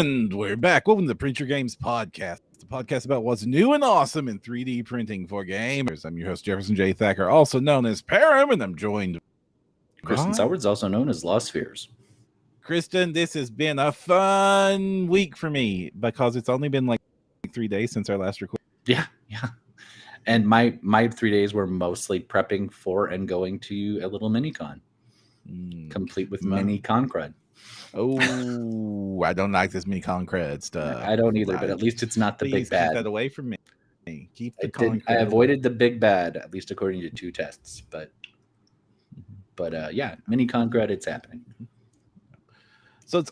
And we're back. Welcome to the Preacher Games Podcast, the podcast about what's new and awesome in 3D printing for gamers. I'm your host, Jefferson J. Thacker, also known as Param, and I'm joined Kristin Sowards, also known as Lost Spheres. Kristin, this has been a fun week for me because it's only been like 3 days since our last recording. Yeah. And my 3 days were mostly prepping for and going to a little mini-con, complete with mini-con cred. Oh, I don't like this mini-con cred stuff. I don't either, but at least it's not the big bad. Keep that away from me. Keep the I avoided the big bad, at least according to 2 tests. But yeah, mini-con cred, it's happening. So it's,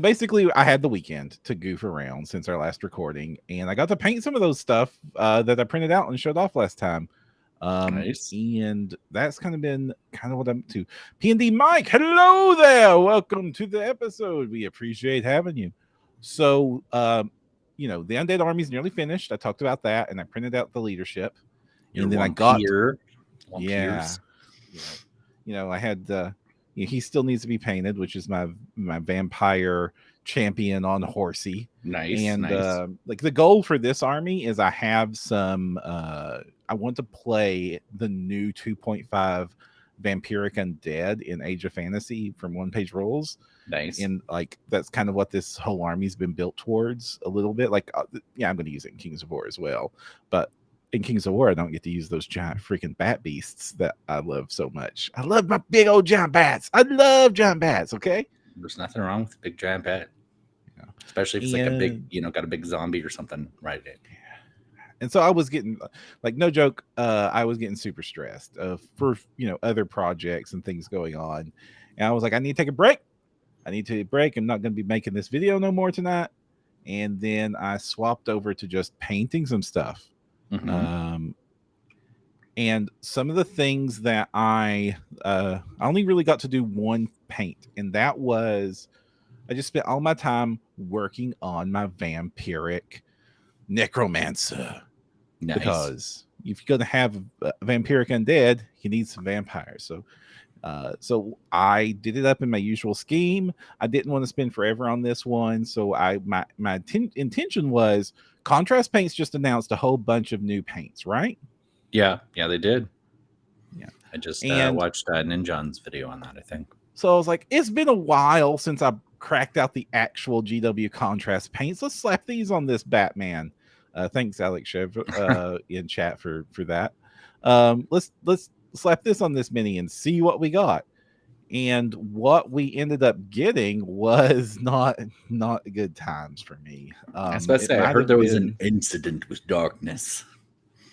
basically I had the weekend to goof around since our last recording, and I got to paint some of those stuff that I printed out and showed off last time. Nice. And that's kind of what I'm up to. P&D Mike, hello there. Welcome to the episode. We appreciate having you. So, the Undead Army's nearly finished. I talked about that, and I printed out the leadership. And then I got I had he still needs to be painted, which is my vampire champion on Horsey. Nice. And the goal for this army is I have some I want to play the new 2.5 vampiric undead in Age of Fantasy from One Page Rules. Nice. And that's kind of what this whole army's been built towards a little bit. I'm going to use it in Kings of War as well, but in Kings of War, I don't get to use those giant freaking bat beasts that I love so much. I love my big old giant bats. I love giant bats. Okay. There's nothing wrong with a big giant bat. Yeah. Especially if it's like a big, got a big zombie or something right in. And so I was getting, no joke, I was getting super stressed for, other projects and things going on. And I was like, I need to take a break. I'm not going to be making this video no more tonight. And then I swapped over to just painting some stuff. Mm-hmm. And some of the things that I only really got to do one paint, and that was I just spent all my time working on my vampiric Necromancer. Nice. Because if you're gonna have a vampiric undead, you need some vampires. So I did it up in my usual scheme. I didn't want to spend forever on this one, so my intention was Contrast Paints just announced a whole bunch of new paints, right? Yeah, they did. Yeah, I just watched Ninjon's video on that, I think. So I was like, it's been a while since I cracked out the actual GW Contrast Paints. Let's slap these on this Batman. Thanks, Alex Chev, in chat for that. Let's slap this on this mini and see what we got. And what we ended up getting was not good times for me. I was about to say, I heard there was an incident with darkness.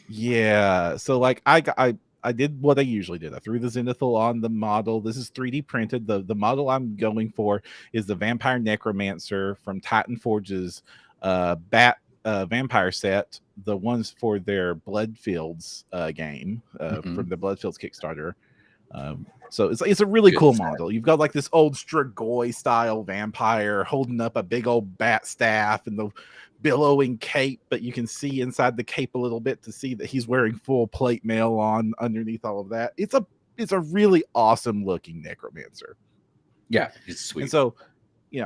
Yeah, so I did what I usually did. I threw the Zenithal on the model. This is 3D printed. The model I'm going for is the Vampire Necromancer from Titan Forge's vampire set, the ones for their Bloodfields game from the Bloodfields Kickstarter. So it's a really cool model. You've got this old Strigoi style vampire holding up a big old bat staff and the billowing cape, but you can see inside the cape a little bit to see that he's wearing full plate mail on underneath all of that. It's a really awesome looking Necromancer. Yeah, it's sweet. And so,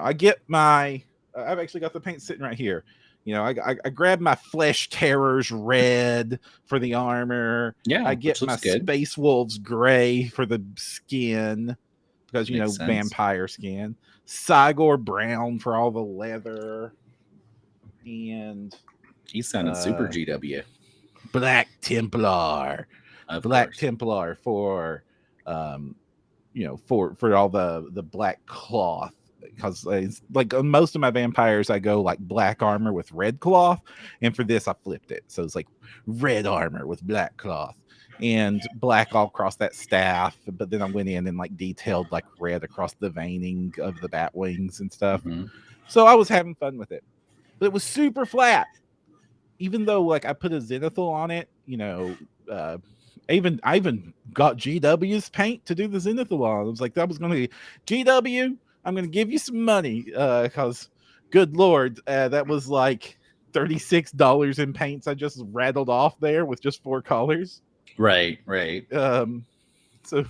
I get I've actually got the paint sitting right here. I grab my Flesh Terrors red for the armor. Yeah, I get my Space Wolves gray for the skin because vampire skin. Cygor brown for all the leather, and he sounded super GW. Black Templar, Templar for for all the black cloth. Because most of my vampires, I go black armor with red cloth, and for this I flipped it, so it's red armor with black cloth and black all across that staff. But then I went in and detailed red across the veining of the bat wings and stuff. Mm-hmm. So I was having fun with it, but it was super flat. Even though I put a Zenithal on it, I even got GW's paint to do the Zenithal on. I was like, that was going to be GW. I'm going to give you some money because, good Lord, that was $36 in paints I just rattled off there with just 4 colors. Right. So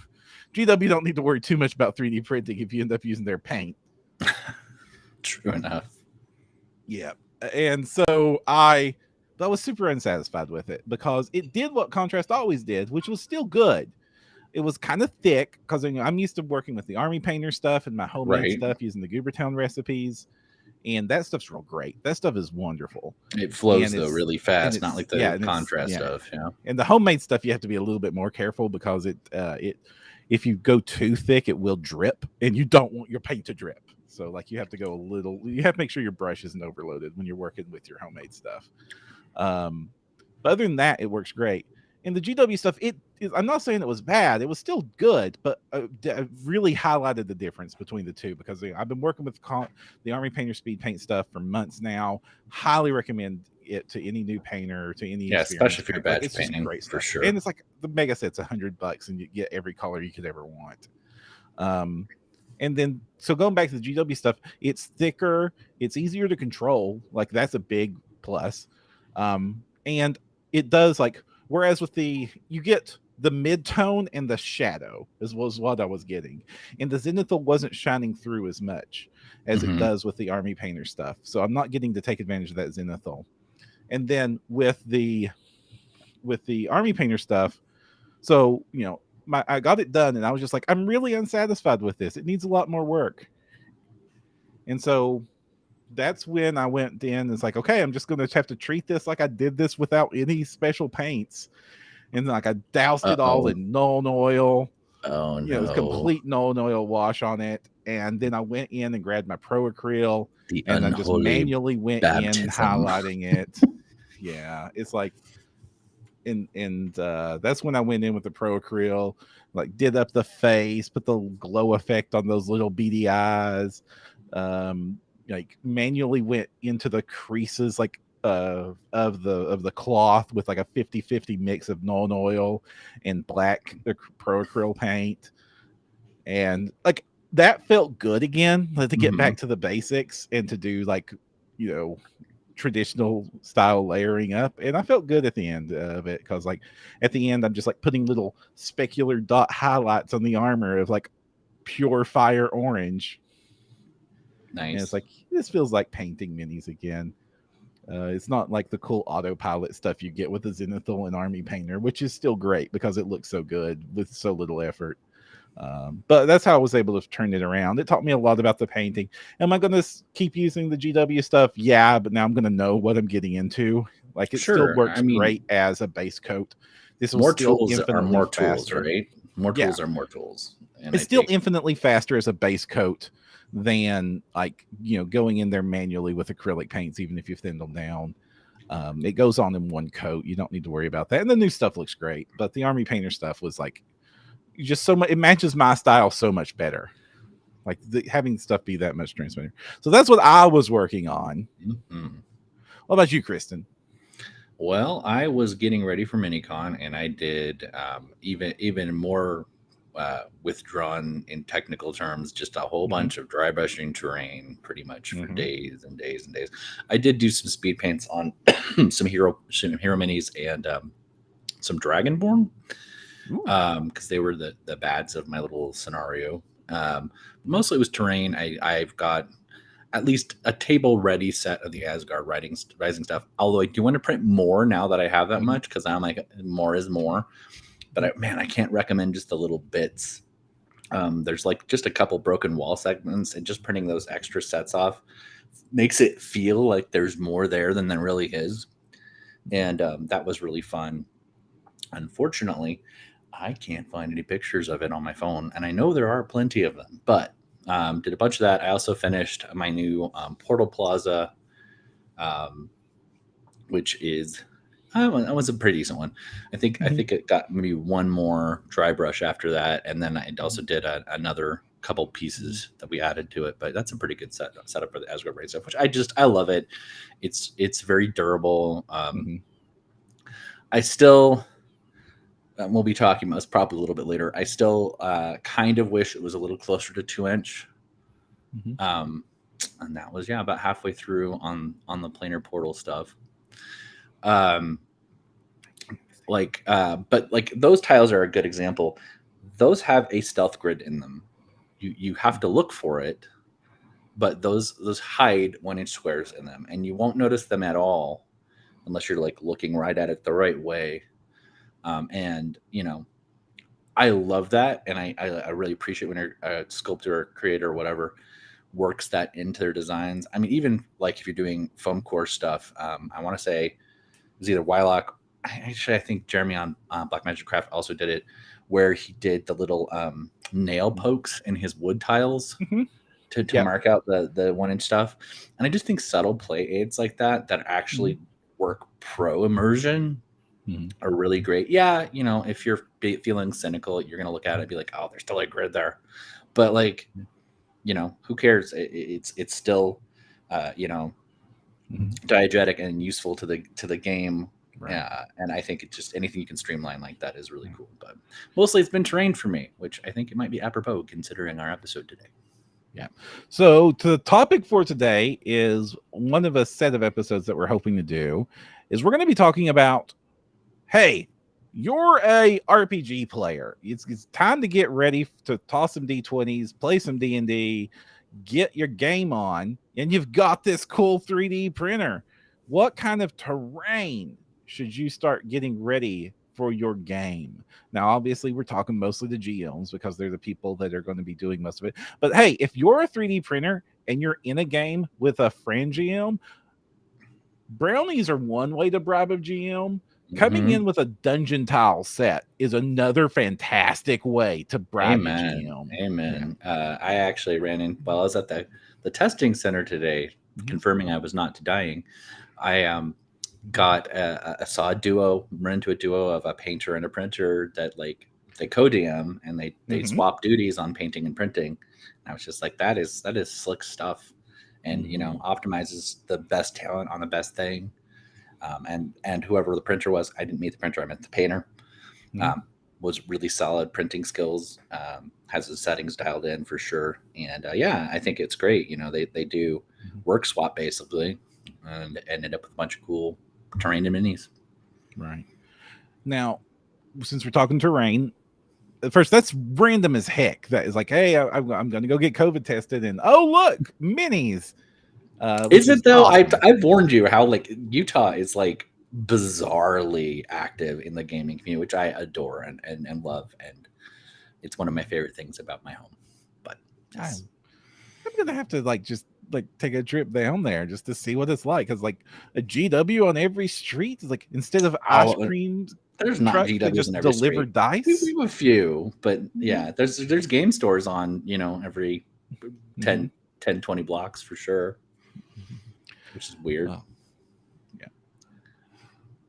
GW don't need to worry too much about 3D printing if you end up using their paint. True enough. Yeah. And so I was super unsatisfied with it because it did what Contrast always did, which was still good. It was kind of thick because I'm used to working with the Army Painter stuff and my homemade Right. stuff using the Goobertown recipes. And that stuff's real great. That stuff is wonderful. It flows And though it's really fast, not it's like the and it's contrast stuff. Yeah. And the homemade stuff you have to be a little bit more careful because it if you go too thick it will drip, and you don't want your paint to drip. So like you have to go a little. You have to make sure your brush isn't overloaded when you're working with your homemade stuff. But other than that, it works great. And the GW stuff, I'm not saying it was bad. It was still good, but really highlighted the difference between the two because I've been working with the Army Painter Speed Paint stuff for months now. Highly recommend it to any new painter, to any especially if you're batch it's painting, just great stuff. for sure. And it's like the mega set's $100 and you get every color you could ever want. And then so going back to the GW stuff, it's thicker, it's easier to control. Like that's a big plus. And it does like, whereas with you get the mid-tone and the shadow was what I was getting. And the Zenithal wasn't shining through as much as it does with the Army Painter stuff. So I'm not getting to take advantage of that Zenithal. And then with the Army Painter stuff, so, I got it done and I was just like, I'm really unsatisfied with this. It needs a lot more work. And so that's when I went in. It's like, okay, I'm just going to have to treat this like I did this without any special paints. And like I doused it all in Nuln Oil. Oh no! It was complete Nuln Oil wash on it. And then I went in and grabbed my Pro Acryl and I just manually went in highlighting it. Yeah, it's like, and that's when I went in with the Pro Acryl, like did up the face, put the glow effect on those little beady eyes. Like manually went into the creases like of the cloth with like a 50-50 mix of Nuln Oil and black Pro Acryl paint, and like that felt good again, like to get back to the basics and to do like traditional style layering up. And I felt good at the end of it because like at the end I'm just like putting little specular dot highlights on the armor of like pure fire orange. Nice. And it's like, this feels like painting minis again. It's not like the cool autopilot stuff you get with the Zenithal and Army Painter, which is still great because it looks so good with so little effort. But that's how I was able to turn it around. It taught me a lot about the painting. Am I going to keep using the GW stuff? Yeah, but now I'm going to know what I'm getting into. Like it still works great as a base coat. This was more still tools are more faster. Tools, right? More tools are more tools. And it's still infinitely faster as a base coat than like going in there manually with acrylic paints, even if you thin them down. It goes on in one coat. You don't need to worry about that. And the new stuff looks great, but the Army Painter stuff was like just so much. It matches my style so much better. Like having stuff be that much transparent. So that's what I was working on. What about you, Kristin? Well, I was getting ready for MiniCon, and I did even more withdrawn in technical terms, just a whole bunch of dry brushing terrain pretty much for days and days and days. I did do some speed paints on some hero minis and some Dragonborn because they were the bads of my little scenario. Mostly it was terrain. I've got at least a table ready set of the Asgard Rising stuff. Although I do want to print more now that I have that much, because I'm like, more is more. But I can't recommend just the little bits. There's like just a couple broken wall segments, and just printing those extra sets off makes it feel like there's more there than there really is. And that was really fun. Unfortunately, I can't find any pictures of it on my phone, and I know there are plenty of them, but did a bunch of that. I also finished my new Portal Plaza, which is that was a pretty decent one. I think it got maybe one more dry brush after that, and then I also did another couple pieces that we added to it. But that's a pretty good setup for the Asgard Raid stuff, which I love it. It's very durable. I still. We'll be talking about this probably a little bit later. I still kind of wish it was a little closer to 2-inch. And that was about halfway through on the planar portal stuff. But like those tiles are a good example. Those have a stealth grid in them. You have to look for it, but those hide 1-inch squares in them, and you won't notice them at all unless you're like looking right at it the right way. And I love that, and I really appreciate when a sculptor or creator or whatever works that into their designs. I mean, even like if you're doing foam core stuff, I want to say it was either Wylock. Actually, I think Jeremy on Black Magic Craft also did it, where he did the little nail pokes in his wood tiles to mark out the 1-inch stuff. And I just think subtle play aids like that actually work pro immersion are really great. Yeah, if you're feeling cynical, you're gonna look at it and be like, oh, there's still a grid there, but like, who cares? It's still diegetic and useful to the game. Right. And I think it just anything you can streamline like that is really cool. But mostly it's been terrain for me, which I think it might be apropos considering our episode today. Yeah. So the topic for today is one of a set of episodes that we're hoping to do is we're going to be talking about, hey, you're a RPG player. It's time to get ready to toss some D20s, play some D&D, get your game on, and you've got this cool 3D printer. What kind of terrain should you start getting ready for your game? Now, obviously, we're talking mostly the GMs because they're the people that are going to be doing most of it. But hey, if you're a 3D printer and you're in a game with a friend GM, brownies are one way to bribe a GM. Coming in with a dungeon tile set is another fantastic way to bribe a GM. Amen. Yeah. I actually ran in while I was at the testing center today, confirming I was not dying. I got saw a duo, run into a duo of a painter and a printer that like they co-DM and they swap duties on painting and printing. And I was just like, that is slick stuff, and optimizes the best talent on the best thing. And whoever the printer was, I didn't meet the printer, I meant the painter, was really solid printing skills, has the settings dialed in for sure. And I think it's great. They do work swap basically and ended up with a bunch of cool terrain and minis. Right. Now, since we're talking terrain, first, that's random as heck. That is like, hey, I'm going to go get COVID tested, and oh, look, minis. Is it though? Awesome. I've warned you how like Utah is like bizarrely active in the gaming community, which I adore and love, and it's one of my favorite things about my home. But I'm gonna have to just take a trip down there just to see what it's like, because like a GW on every street is like, instead of ice cream, there's not GWs just in every deliver street. Dice. We have a few, but yeah, there's game stores on every 10 20 blocks for sure, which is weird. Oh. Yeah.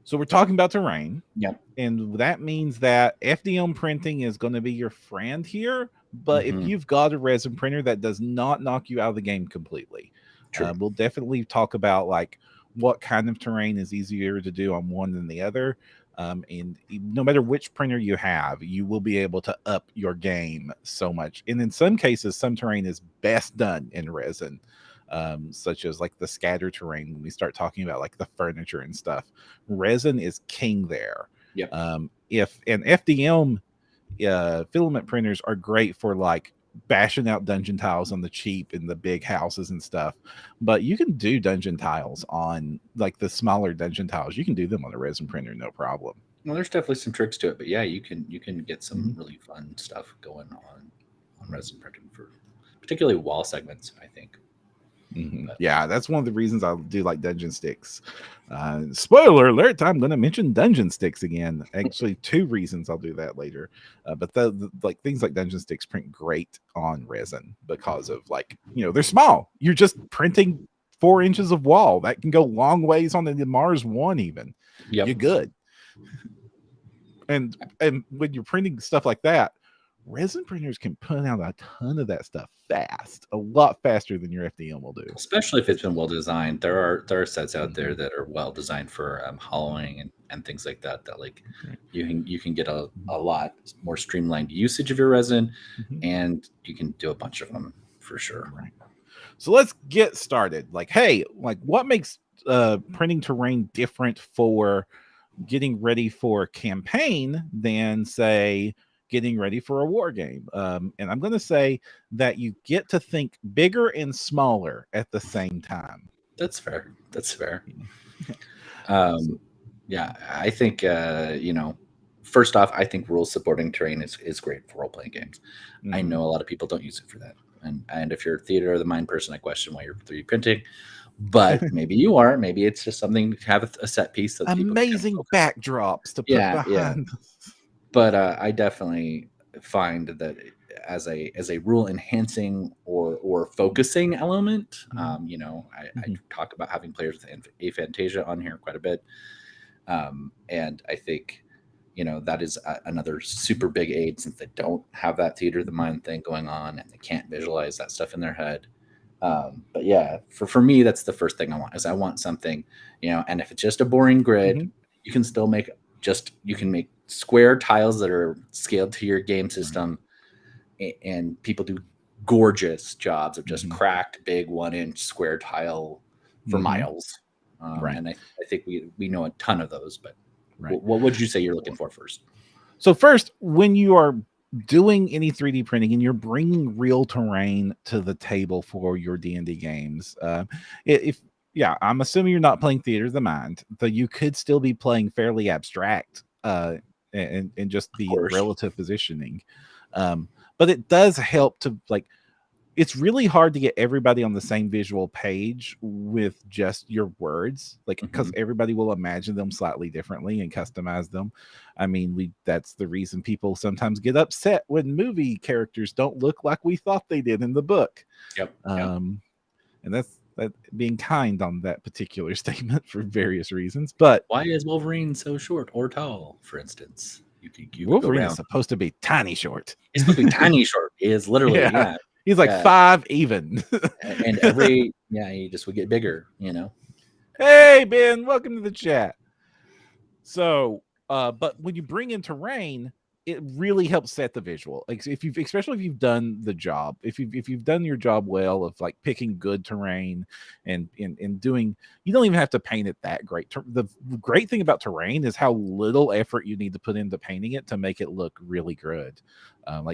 So we're talking about terrain. Yep. And that means that FDM printing is going to be your friend here. But if you've got a resin printer, that does not knock you out of the game completely. We'll definitely talk about like what kind of terrain is easier to do on one than the other. And no matter which printer you have, you will be able to up your game so much. And in some cases, some terrain is best done in resin, such as like the scatter terrain. When we start talking about like the furniture and stuff, resin is king there. Yep. If an FDM filament printers are great for like bashing out dungeon tiles on the cheap in the big houses and stuff, but you can do dungeon tiles on like the smaller dungeon tiles. You can do them on a resin printer, no problem. Well, there's definitely some tricks to it, but yeah, you can get some really fun stuff going on resin printing for particularly wall segments, I think. Yeah, that's one of the reasons I do like dungeon sticks. Spoiler alert, I'm going to mention dungeon sticks again. Actually, 2 reasons I'll do that later. But the like things like dungeon sticks print great on resin because of like, they're small. You're just printing 4 inches of wall. That can go long ways on the Mars 1 even. Yep. You're good. And when you're printing stuff like that, resin printers can put out a ton of that stuff fast, a lot faster than your FDM will do. Especially if it's been well designed. There are sets out there that are well designed for hollowing and things like that. That like you can get a lot more streamlined usage of your resin, and you can do a bunch of them for sure. Right. So let's get started. Like, hey, like what makes printing terrain different for getting ready for a campaign than say getting ready for a war game. And I'm going to say that you get to think bigger and smaller at the same time. That's fair. That's fair. So, Yeah, I think first off, I think rules supporting terrain is great for role playing games. I know a lot of people don't use it for that, and if you're a theater of the mind person, I question why you're 3D printing. But maybe you are. Maybe it's just something to have a set piece so that people can kind of amazing focus. backdrops to put Yeah, yeah. behind. But I definitely find that as a rule enhancing or focusing element, I talk about having players with aphantasia on here quite a bit, and I think that is another super big aid since they don't have that theater of the mind thing going on and they can't visualize that stuff in their head. But yeah, for me, that's the first thing I want is I want something, and if it's just a boring grid, you can still make you can make square tiles that are scaled to your game system, and people do gorgeous jobs of just cracked big 1-inch square tile for miles. And I think we know a ton of those, but what would you say you're looking for first? So first, when you are doing any 3D printing and you're bringing real terrain to the table for your D&D games, I'm assuming you're not playing Theater of the Mind, though you could still be playing fairly abstract and just the relative positioning. But it does help to it's really hard to get everybody on the same visual page with just your words, because everybody will imagine them slightly differently and customize them. I mean, that's the reason people sometimes get upset when movie characters don't look like we thought they did in the book. Yep. And that's being kind on that particular statement for various reasons. But why is Wolverine so short or tall, for instance? Wolverine is supposed to be tiny short. He's supposed to be tiny short. He is literally, yeah. He's like 5 even. And he just would get bigger, Hey, Ben, welcome to the chat. So, but when you bring in terrain, it really helps set the visual. Especially if you've done the job, if you've done your job well of picking good terrain and doing, you don't even have to paint it that great. The great thing about terrain is how little effort you need to put into painting it to make it look really good.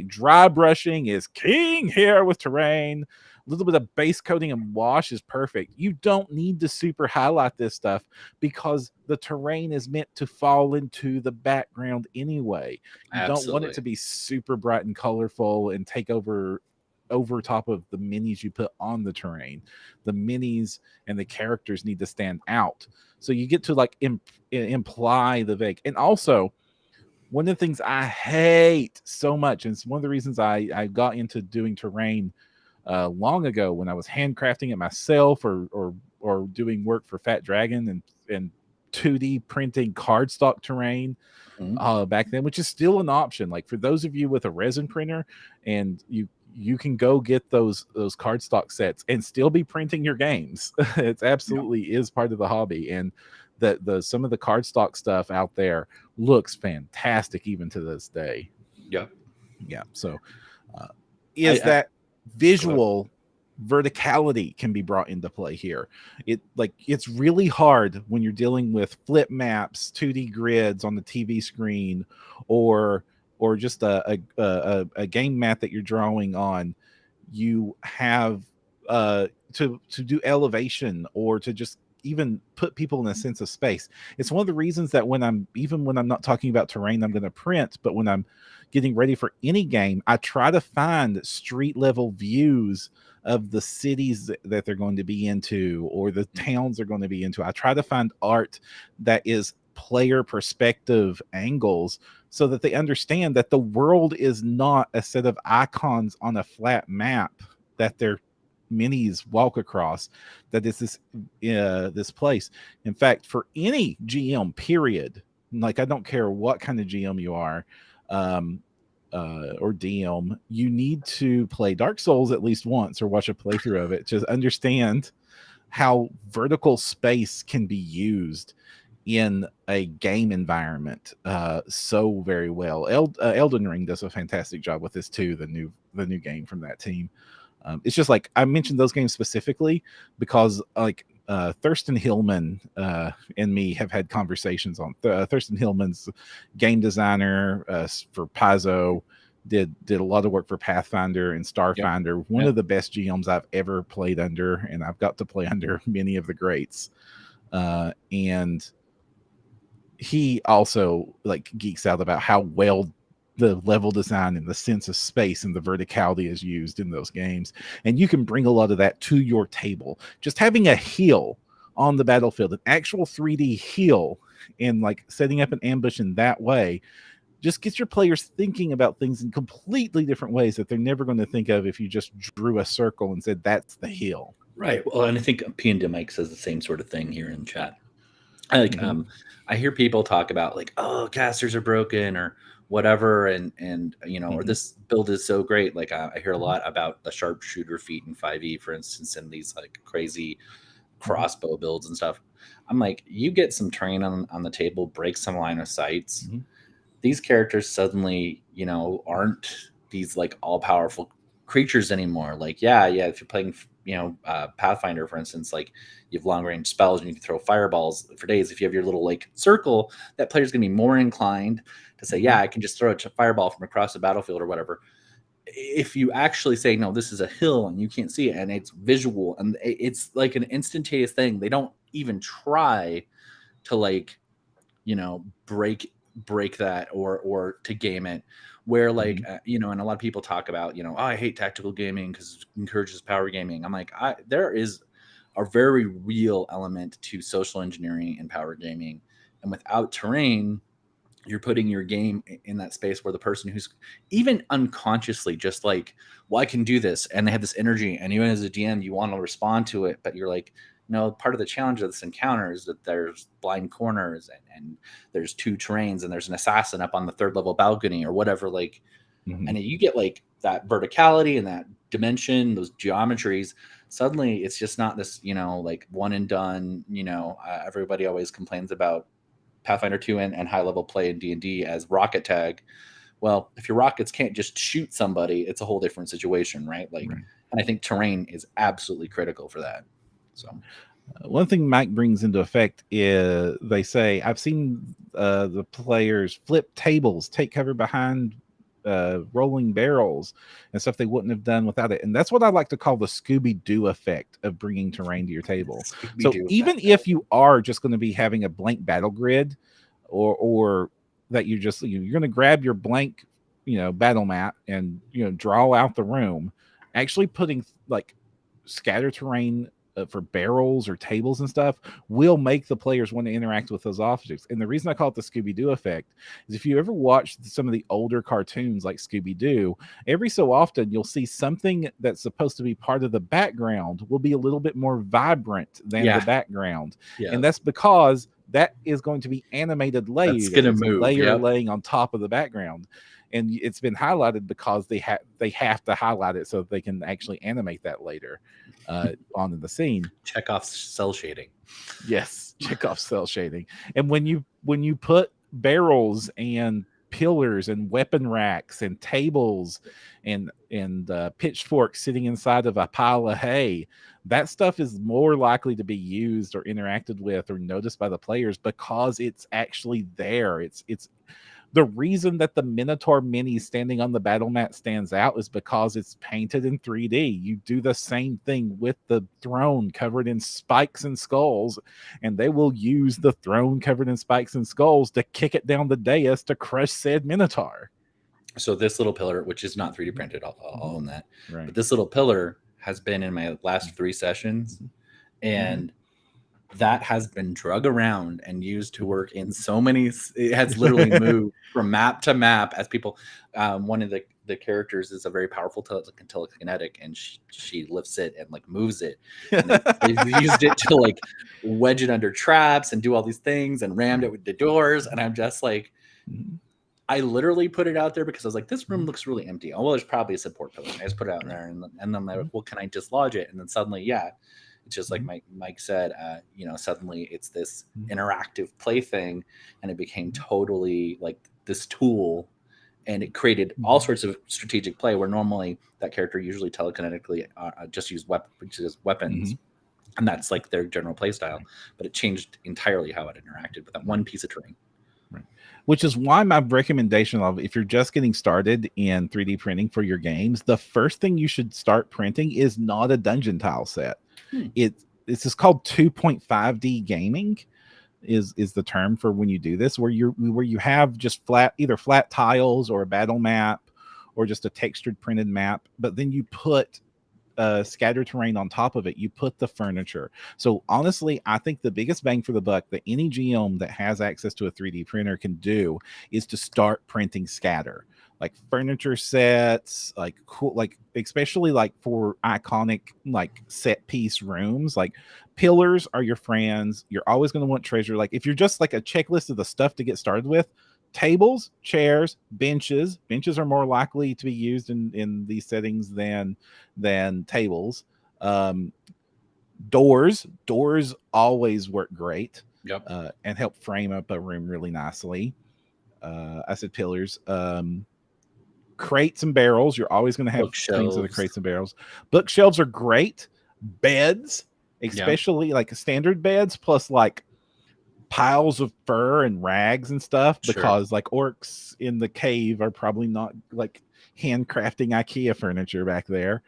Dry brushing is king here with terrain. A little bit of base coating and wash is perfect. You don't need to super highlight this stuff because the terrain is meant to fall into the background anyway. You don't want it to be super bright and colorful and take over top of the minis you put on the terrain. The minis and the characters need to stand out. So you get to imply the vague. And also, one of the things I hate so much, and it's one of the reasons I got into doing terrain long ago when I was handcrafting it myself or doing work for Fat Dragon and 2D printing cardstock terrain back then, which is still an option. For those of you with a resin printer, and you can go get those cardstock sets and still be printing your games. It's absolutely is part of the hobby, and the some of the cardstock stuff out there looks fantastic even to this day. Yeah. So that visual verticality can be brought into play here. It's really hard when you're dealing with flip maps, 2D grids on the TV screen, or just a game map that you're drawing on. You have to do elevation or to just even put people in a sense of space. It's one of the reasons that when I'm not talking about terrain I'm going to print, but when I'm getting ready for any game, I try to find street level views of the cities that they're going to be into or the towns they're going to be into. I try to find art that is player perspective angles so that they understand that the world is not a set of icons on a flat map that they're minis walk across, that is this place. In fact, for any GM period, I don't care what kind of GM you are or DM, you need to play Dark Souls at least once or watch a playthrough of it to understand how vertical space can be used in a game environment so very well. Elden Ring does a fantastic job with this too, the new game from that team. It's just I mentioned those games specifically because Thurston Hillman and me have had conversations on Thurston Hillman's game designer for Paizo, did a lot of work for Pathfinder and Starfinder. Yep. One of the best GMs I've ever played under, and I've got to play under many of the greats. And he also like geeks out about how well the level design and the sense of space and the verticality is used in those games. And you can bring a lot of that to your table. Just having a hill on the battlefield, an actual 3D hill, and like setting up an ambush in that way just gets your players thinking about things in completely different ways that they're never going to think of if you just drew a circle and said, that's the hill. Right. Well, and I think P and Mike says the same sort of thing here in chat. I hear people talk about like, oh, casters are broken or whatever, and or this build is so great. Like I hear a lot about the sharpshooter feat in 5e, for instance, and these like crazy crossbow builds and stuff. I'm like, you get some terrain on the table, break some line of sights. These characters suddenly, aren't these like all powerful creatures anymore. Like, yeah, if you're playing, Pathfinder, for instance, like you have long range spells and you can throw fireballs for days. If you have your little like circle, that player's gonna be more inclined to say, yeah, I can just throw a fireball from across the battlefield or whatever. If you actually say, no, this is a hill and you can't see it and it's visual and it's like an instantaneous thing, they don't even try to like, break that or to game it. Where like and a lot of people talk about oh, I hate tactical gaming because it encourages power gaming. I'm like, there is a very real element to social engineering and power gaming, and without terrain, you're putting your game in that space where the person who's even unconsciously just like, well, I can do this, and they have this energy, and even as a DM you want to respond to it, but you're like, no, part of the challenge of this encounter is that there's blind corners and there's two terrains and there's an assassin up on the 3rd level balcony or whatever. Like, and you get like that verticality and that dimension, those geometries. Suddenly it's just not this, like one and done, everybody always complains about Pathfinder 2 and high level play in D&D as rocket tag. Well, if your rockets can't just shoot somebody, it's a whole different situation, right? Like, and I think terrain is absolutely critical for that. So one thing Mike brings into effect is they say, I've seen the players flip tables, take cover behind rolling barrels and stuff they wouldn't have done without it. And that's what I like to call the Scooby-Doo effect of bringing terrain to your table. So even if you are just going to be having a blank battle grid or that you're going to grab your blank, battle map and, draw out the room, actually putting like scatter terrain for barrels or tables and stuff will make the players want to interact with those objects. And the reason I call it the Scooby-Doo effect is if you ever watch some of the older cartoons like Scooby-Doo, every so often you'll see something that's supposed to be part of the background will be a little bit more vibrant than the background. And that's because that is going to be animated layer. It's going to move. Layer laying on top of the background. And it's been highlighted because they have to highlight it so that they can actually animate that later on in the scene. Chekhov's cell shading. Yes, Chekhov's cell shading. And when you put barrels and pillars and weapon racks and tables and pitchforks sitting inside of a pile of hay, that stuff is more likely to be used or interacted with or noticed by the players because it's actually there. It's the reason that the Minotaur mini standing on the battle mat stands out is because it's painted in 3D. You do the same thing with the throne covered in spikes and skulls, and they will use the throne covered in spikes and skulls to kick it down the dais to crush said Minotaur. So this little pillar, which is not 3D printed, I'll own that. Right. But this little pillar has been in my last 3 sessions, and that has been drug around and used to work in so many. It has literally moved from map to map as people. One of the characters is a very powerful telekinetic, and she lifts it and like moves it. And they've used it to like wedge it under traps and do all these things and rammed it with the doors. And I'm just like, I literally put it out there because I was like, this room looks really empty. Oh, well, there's probably a support pillar. I just put it out there, and then I'm like, well, can I dislodge it? And then suddenly, it's just like Mike said, suddenly it's this interactive play thing, and it became totally like this tool, and it created all sorts of strategic play where normally that character usually telekinetically just use weapons. And that's like their general play style, but it changed entirely how it interacted with that one piece of terrain. Right. Which is why my recommendation of, if you're just getting started in 3D printing for your games, the first thing you should start printing is not a dungeon tile set. This is called 2.5D gaming is the term for when you do this, where you have just either flat tiles or a battle map or just a textured printed map, but then you put scattered terrain on top of it. You put the furniture. So honestly, I think the biggest bang for the buck that any GM that has access to a 3D printer can do is to start printing scatter, like furniture sets, like cool, like especially like for iconic like set piece rooms. Like pillars are your friends. You're always going to want treasure. Like if you're just like a checklist of the stuff to get started with, tables, chairs, benches are more likely to be used in these settings than tables. Doors always work great. Yep. And help frame up a room really nicely. I said pillars. Crates and barrels, you're always going to have things with the crates and barrels. Bookshelves are great. Beds, especially like standard beds, plus like piles of fur and rags and stuff, because like orcs in the cave are probably not like handcrafting IKEA furniture back there.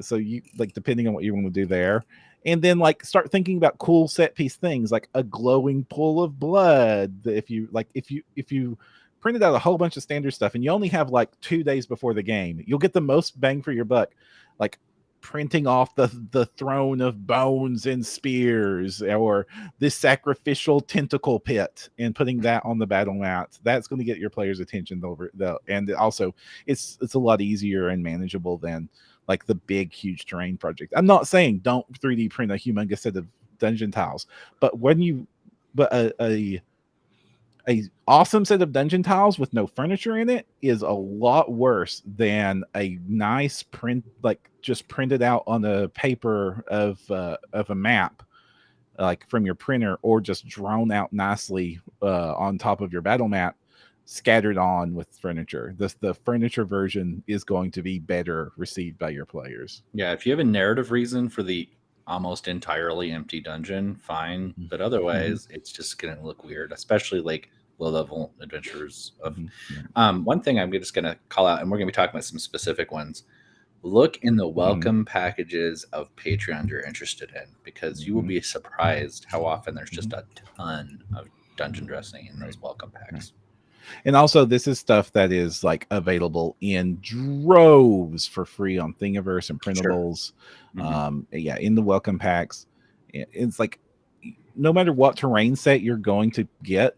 So you like, depending on what you want to do there. And then like start thinking about cool set piece things like a glowing pool of blood. If you printed out a whole bunch of standard stuff and you only have like 2 days before the game, you'll get the most bang for your buck. Like printing off the throne of bones and spears, or this sacrificial tentacle pit, and putting that on the battle mat. That's going to get your players' attention and also it's a lot easier and manageable than like the big huge terrain project. I'm not saying don't 3D print a humongous set of dungeon tiles, but a awesome set of dungeon tiles with no furniture in it is a lot worse than a nice print, like just printed out on a paper of a map, like from your printer, or just drawn out nicely on top of your battle map, scattered on with furniture. The furniture version is going to be better received by your players. Yeah, if you have a narrative reason for the almost entirely empty dungeon, fine, but otherwise it's just gonna look weird, especially like low level adventures of one thing I'm just gonna call out, and we're gonna be talking about some specific ones. Look in the welcome packages of Patreon you're interested in, because you will be surprised how often there's just a ton of dungeon dressing in those welcome packs. And also, this is stuff that is like available in droves for free on Thingiverse and printables. In the welcome packs. It's like, no matter what terrain set you're going to get,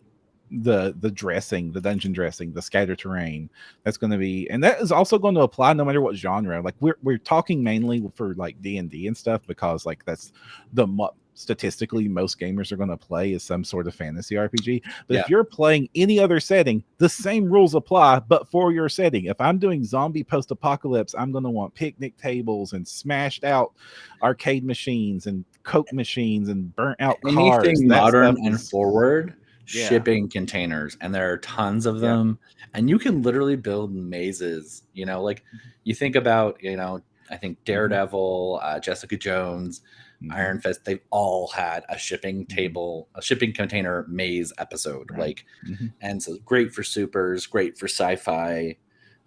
the dressing, the dungeon dressing, the scatter terrain, that's going to be, and that is also going to apply no matter what genre. Like we're talking mainly for like D&D and stuff, because like that's statistically most gamers are going to play is some sort of fantasy RPG. But if you're playing any other setting, the same rules apply, but for your setting. If I'm doing zombie post-apocalypse, I'm going to want picnic tables and smashed out arcade machines and Coke machines and burnt out cars. Anything modern and forward, shipping containers, and there are tons of them. And you can literally build mazes, like you think about, I think Daredevil, Jessica Jones, Iron Fist, they've all had a shipping container maze episode. And so great for supers, great for sci-fi.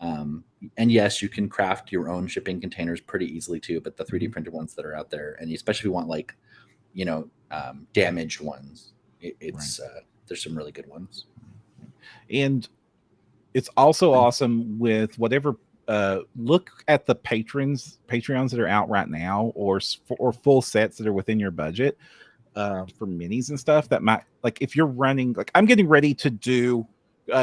And yes, you can craft your own shipping containers pretty easily too, but the 3D printed ones that are out there, and especially if you want like, damaged ones, there's some really good ones. And it's also awesome with whatever. Look at the Patreons that are out right now, or full sets that are within your budget for minis and stuff that might, like if you're running, like I'm getting ready to do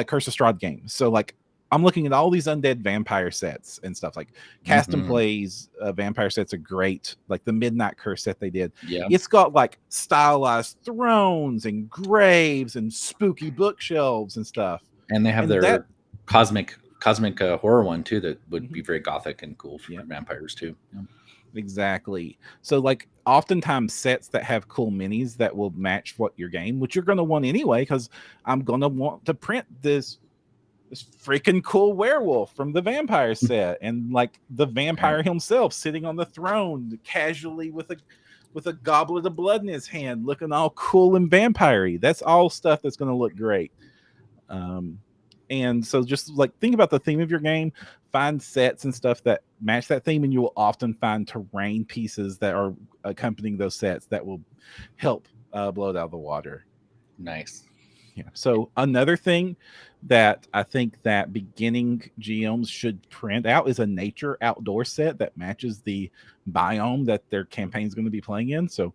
Curse of Strahd games, so like I'm looking at all these undead vampire sets and stuff. Like Cast and Plays vampire sets are great. Like the Midnight Curse set they did. It's got like stylized thrones and graves and spooky bookshelves and stuff. And they have their cosmic horror one too that would be very gothic and cool for vampires too. Exactly. So like oftentimes sets that have cool minis that will match what your game, which you're going to want anyway, because I'm going to want to print this freaking cool werewolf from the vampire set, and like the vampire himself sitting on the throne casually with with a goblet of blood in his hand, looking all cool and vampire-y. That's all stuff that's going to look great. And so just like think about the theme of your game, find sets and stuff that match that theme, and you will often find terrain pieces that are accompanying those sets that will help blow it out of the water. Nice. Yeah. So another thing that I think that beginning GMs should print out is a nature outdoor set that matches the biome that their campaign is going to be playing in. So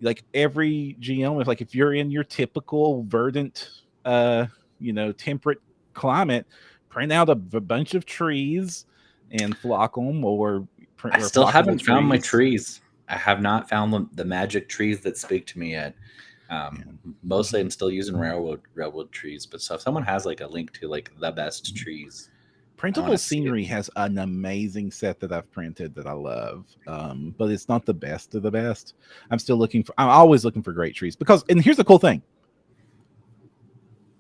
like every GM, if you're in your typical verdant temperate climate, print out a bunch of trees and flock them, or I still haven't found my trees. I have not found the magic trees that speak to me yet. Mostly I'm still using railroad trees, but so if someone has like a link to like the best treries, Printable Scenery has an amazing set that I've printed that I love, but it's not the best of the best. I'm always looking for great trees, and here's the cool thing.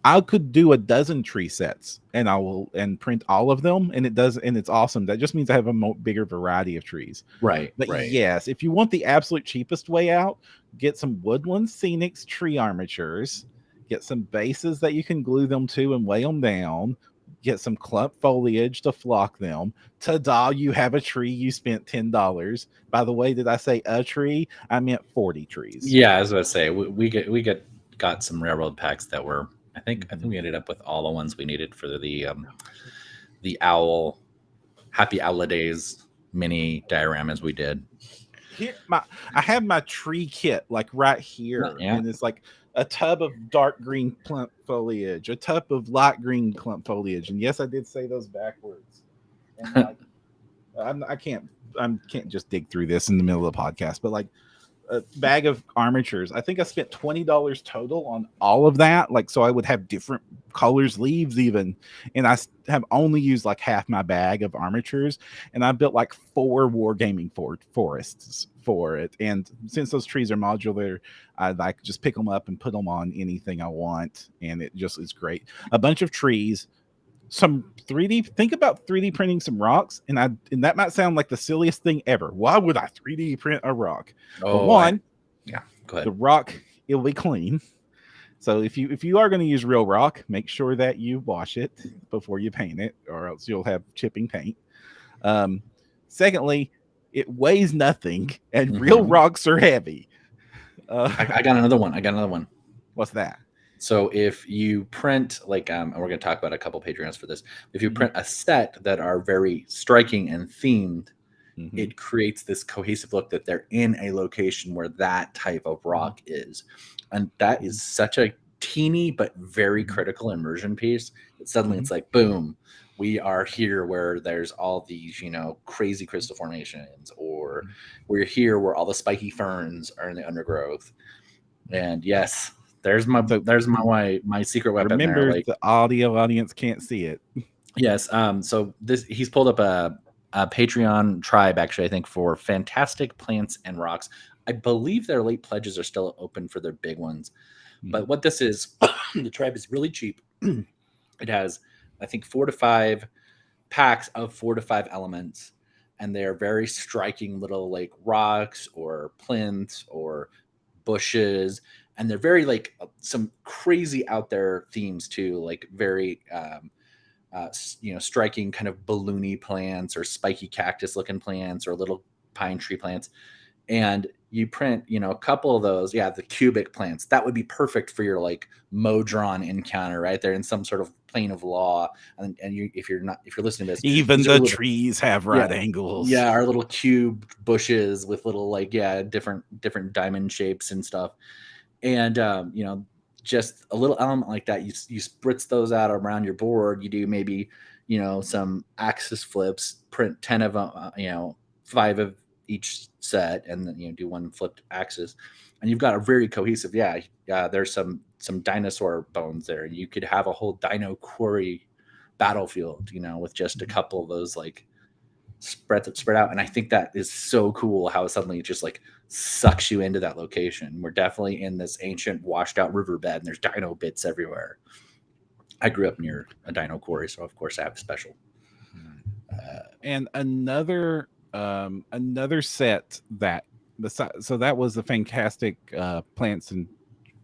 I could do a dozen tree sets and print all of them, and it's awesome. That just means I have a bigger variety of trees. Right. But right. yes, if you want the absolute cheapest way out, get some Woodland Scenics tree armatures, get some bases that you can glue them to and weigh them down, get some clump foliage to flock them. Ta-da, you have a tree. You spent $10. By the way, did I say a tree? I meant 40 trees. Yeah, I was going to say, we got some railroad packs that were, I think we ended up with all the ones we needed for the owl Happy Holidays mini dioramas we did. Here, I have my tree kit like right here, and it's like a tub of dark green clump foliage, a tub of light green clump foliage, and yes, I did say those backwards. And I can't just dig through this in the middle of the podcast, but like a bag of armatures. I think I spent $20 total on all of that. Like, so I would have different colors, leaves even. And I have only used like half my bag of armatures. And I built like 4 wargaming forests for it. And since those trees are modular, I like just pick them up and put them on anything I want. And it just is great. A bunch of trees, some 3D. Think about 3D printing some rocks, and that might sound like the silliest thing ever. Why would I 3D print a rock? Oh, For one, go ahead. The rock, it'll be clean. So if you are going to use real rock, make sure that you wash it before you paint it, or else you'll have chipping paint. Secondly, it weighs nothing, and real rocks are heavy. I got another one. What's that? So if you print and we're going to talk about a couple Patreons for this. If you print a set that are very striking and themed, it creates this cohesive look that they're in a location where that type of rock is. And that is such a teeny but very critical immersion piece. That suddenly it's like, boom, we are here where there's all these, crazy crystal formations, or we're here where all the spiky ferns are in the undergrowth. And yes, there's my secret weapon. Remember, there. The audio audience can't see it. Yes. So he's pulled up a Patreon tribe, actually, I think, for fantastic plants and rocks. I believe their late pledges are still open for their big ones. But what this is, the tribe is really cheap. It has, I think, 4 to 5 packs of 4 to 5 elements, and they are very striking little like rocks or plinths or bushes. And they're very like some crazy out there themes too, like very, striking kind of balloony plants or spiky cactus looking plants or little pine tree plants. And you print, a couple of those. Yeah, the cubic plants, that would be perfect for your like Modron encounter right there in some sort of plane of law. And if you're listening to this, even the trees have right angles. Yeah, our little cube bushes with little different diamond shapes and stuff. And just a little element like that, you spritz those out around your board. You do maybe some axis flips, print 10 of them, 5 of each set, and then do one flipped axis, and you've got a very cohesive. There's some dinosaur bones there. You could have a whole dino quarry battlefield, with just a couple of those like spread out. And I think that is so cool how suddenly it just like sucks you into that location. We're definitely in this ancient washed out riverbed, and there's dino bits everywhere. I grew up near a dino quarry, so of course I have a special. And another set that so that was the fantastic plants and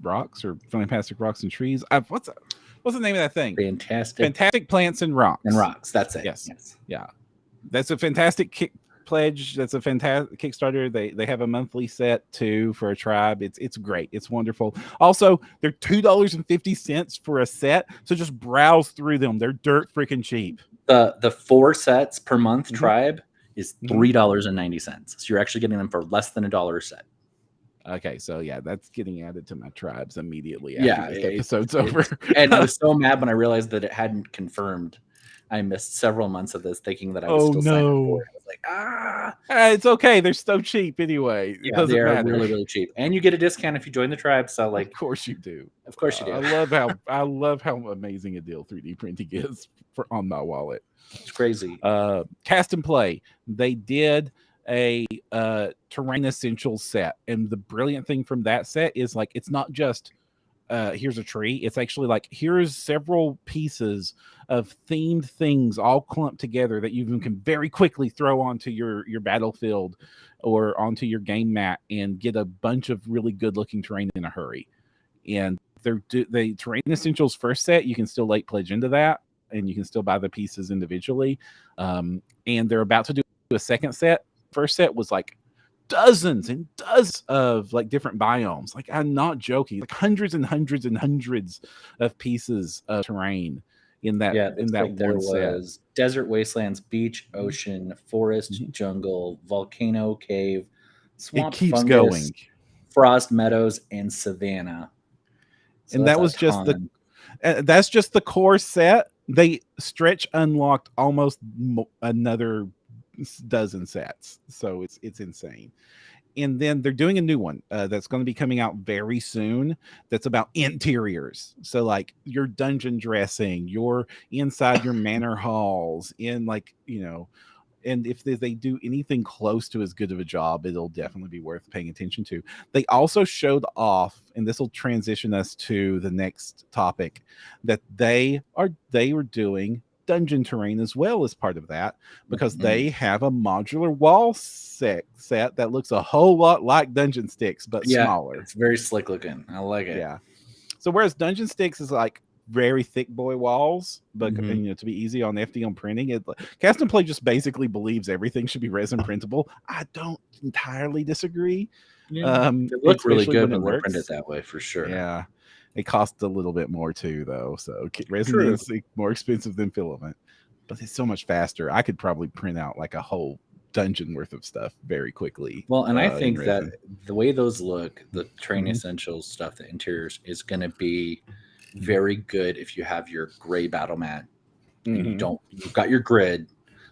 rocks, or fantastic rocks and trees. What's the name of that thing? Fantastic plants and rocks. And rocks. That's it. Yes. Yeah. That's a fantastic pledge. That's a fantastic Kickstarter. They have a monthly set too for a tribe. It's great. It's wonderful. Also, they're $2.50 for a set. So just browse through them. They're dirt freaking cheap. The 4 sets per month tribe is $3.90. So you're actually getting them for less than $1 a set. Okay, so yeah, that's getting added to my tribes immediately after this episode's over. And I was so mad when I realized that it hadn't confirmed. I missed several months of this thinking that I was still signing up for it. I was like, it's okay. They're so cheap anyway. It doesn't matter. Really, really cheap. And you get a discount if you join the tribe. So like, of course you do. Of course you do. I love how amazing a deal 3D printing is on my wallet. It's crazy. Cast and Play. They did a terrain essentials set, and the brilliant thing from that set is like it's not just here's a tree. It's actually like here's several pieces of themed things all clumped together that you can very quickly throw onto your battlefield or onto your game mat and get a bunch of really good looking terrain in a hurry. And the terrain essentials first set, you can still late pledge into that, and you can still buy the pieces individually. And they're about to do a second set. First set was like dozens and dozens of like different biomes. Like, I'm not joking, like hundreds and hundreds and hundreds of pieces of terrain in that there one set. Was desert, wastelands, beach, ocean, forest, jungle, volcano, cave, swamp, it keeps fungus, going, frost, meadows, and savanna. So and that was just that's just the core set. They stretch unlocked almost another dozen sets, so it's insane. And then they're doing a new one that's going to be coming out very soon that's about interiors. So like your dungeon dressing, your inside your manor halls, in like, you know, and if they do anything close to as good of a job, it'll definitely be worth paying attention to. They also showed off, and this will transition us to the next topic, that they were doing dungeon terrain as well as part of that, because they have a modular wall set that looks a whole lot like Dungeon Sticks but smaller. It's very slick looking. I like it. Yeah. So whereas Dungeon Sticks is like very thick boy walls, but you know, to be easy on FD on printing, Cast and Play just basically believes everything should be resin printable. I don't entirely disagree. Yeah. It looks really good when they print it that way, for sure. Yeah. It costs a little bit more too, though. So resin is more expensive than filament, but it's so much faster. I could probably print out like a whole dungeon worth of stuff very quickly. Well, and I think that the way those look, the terrain essentials stuff, the interiors, is going to be very good if you have your gray battle mat and you've got your grid,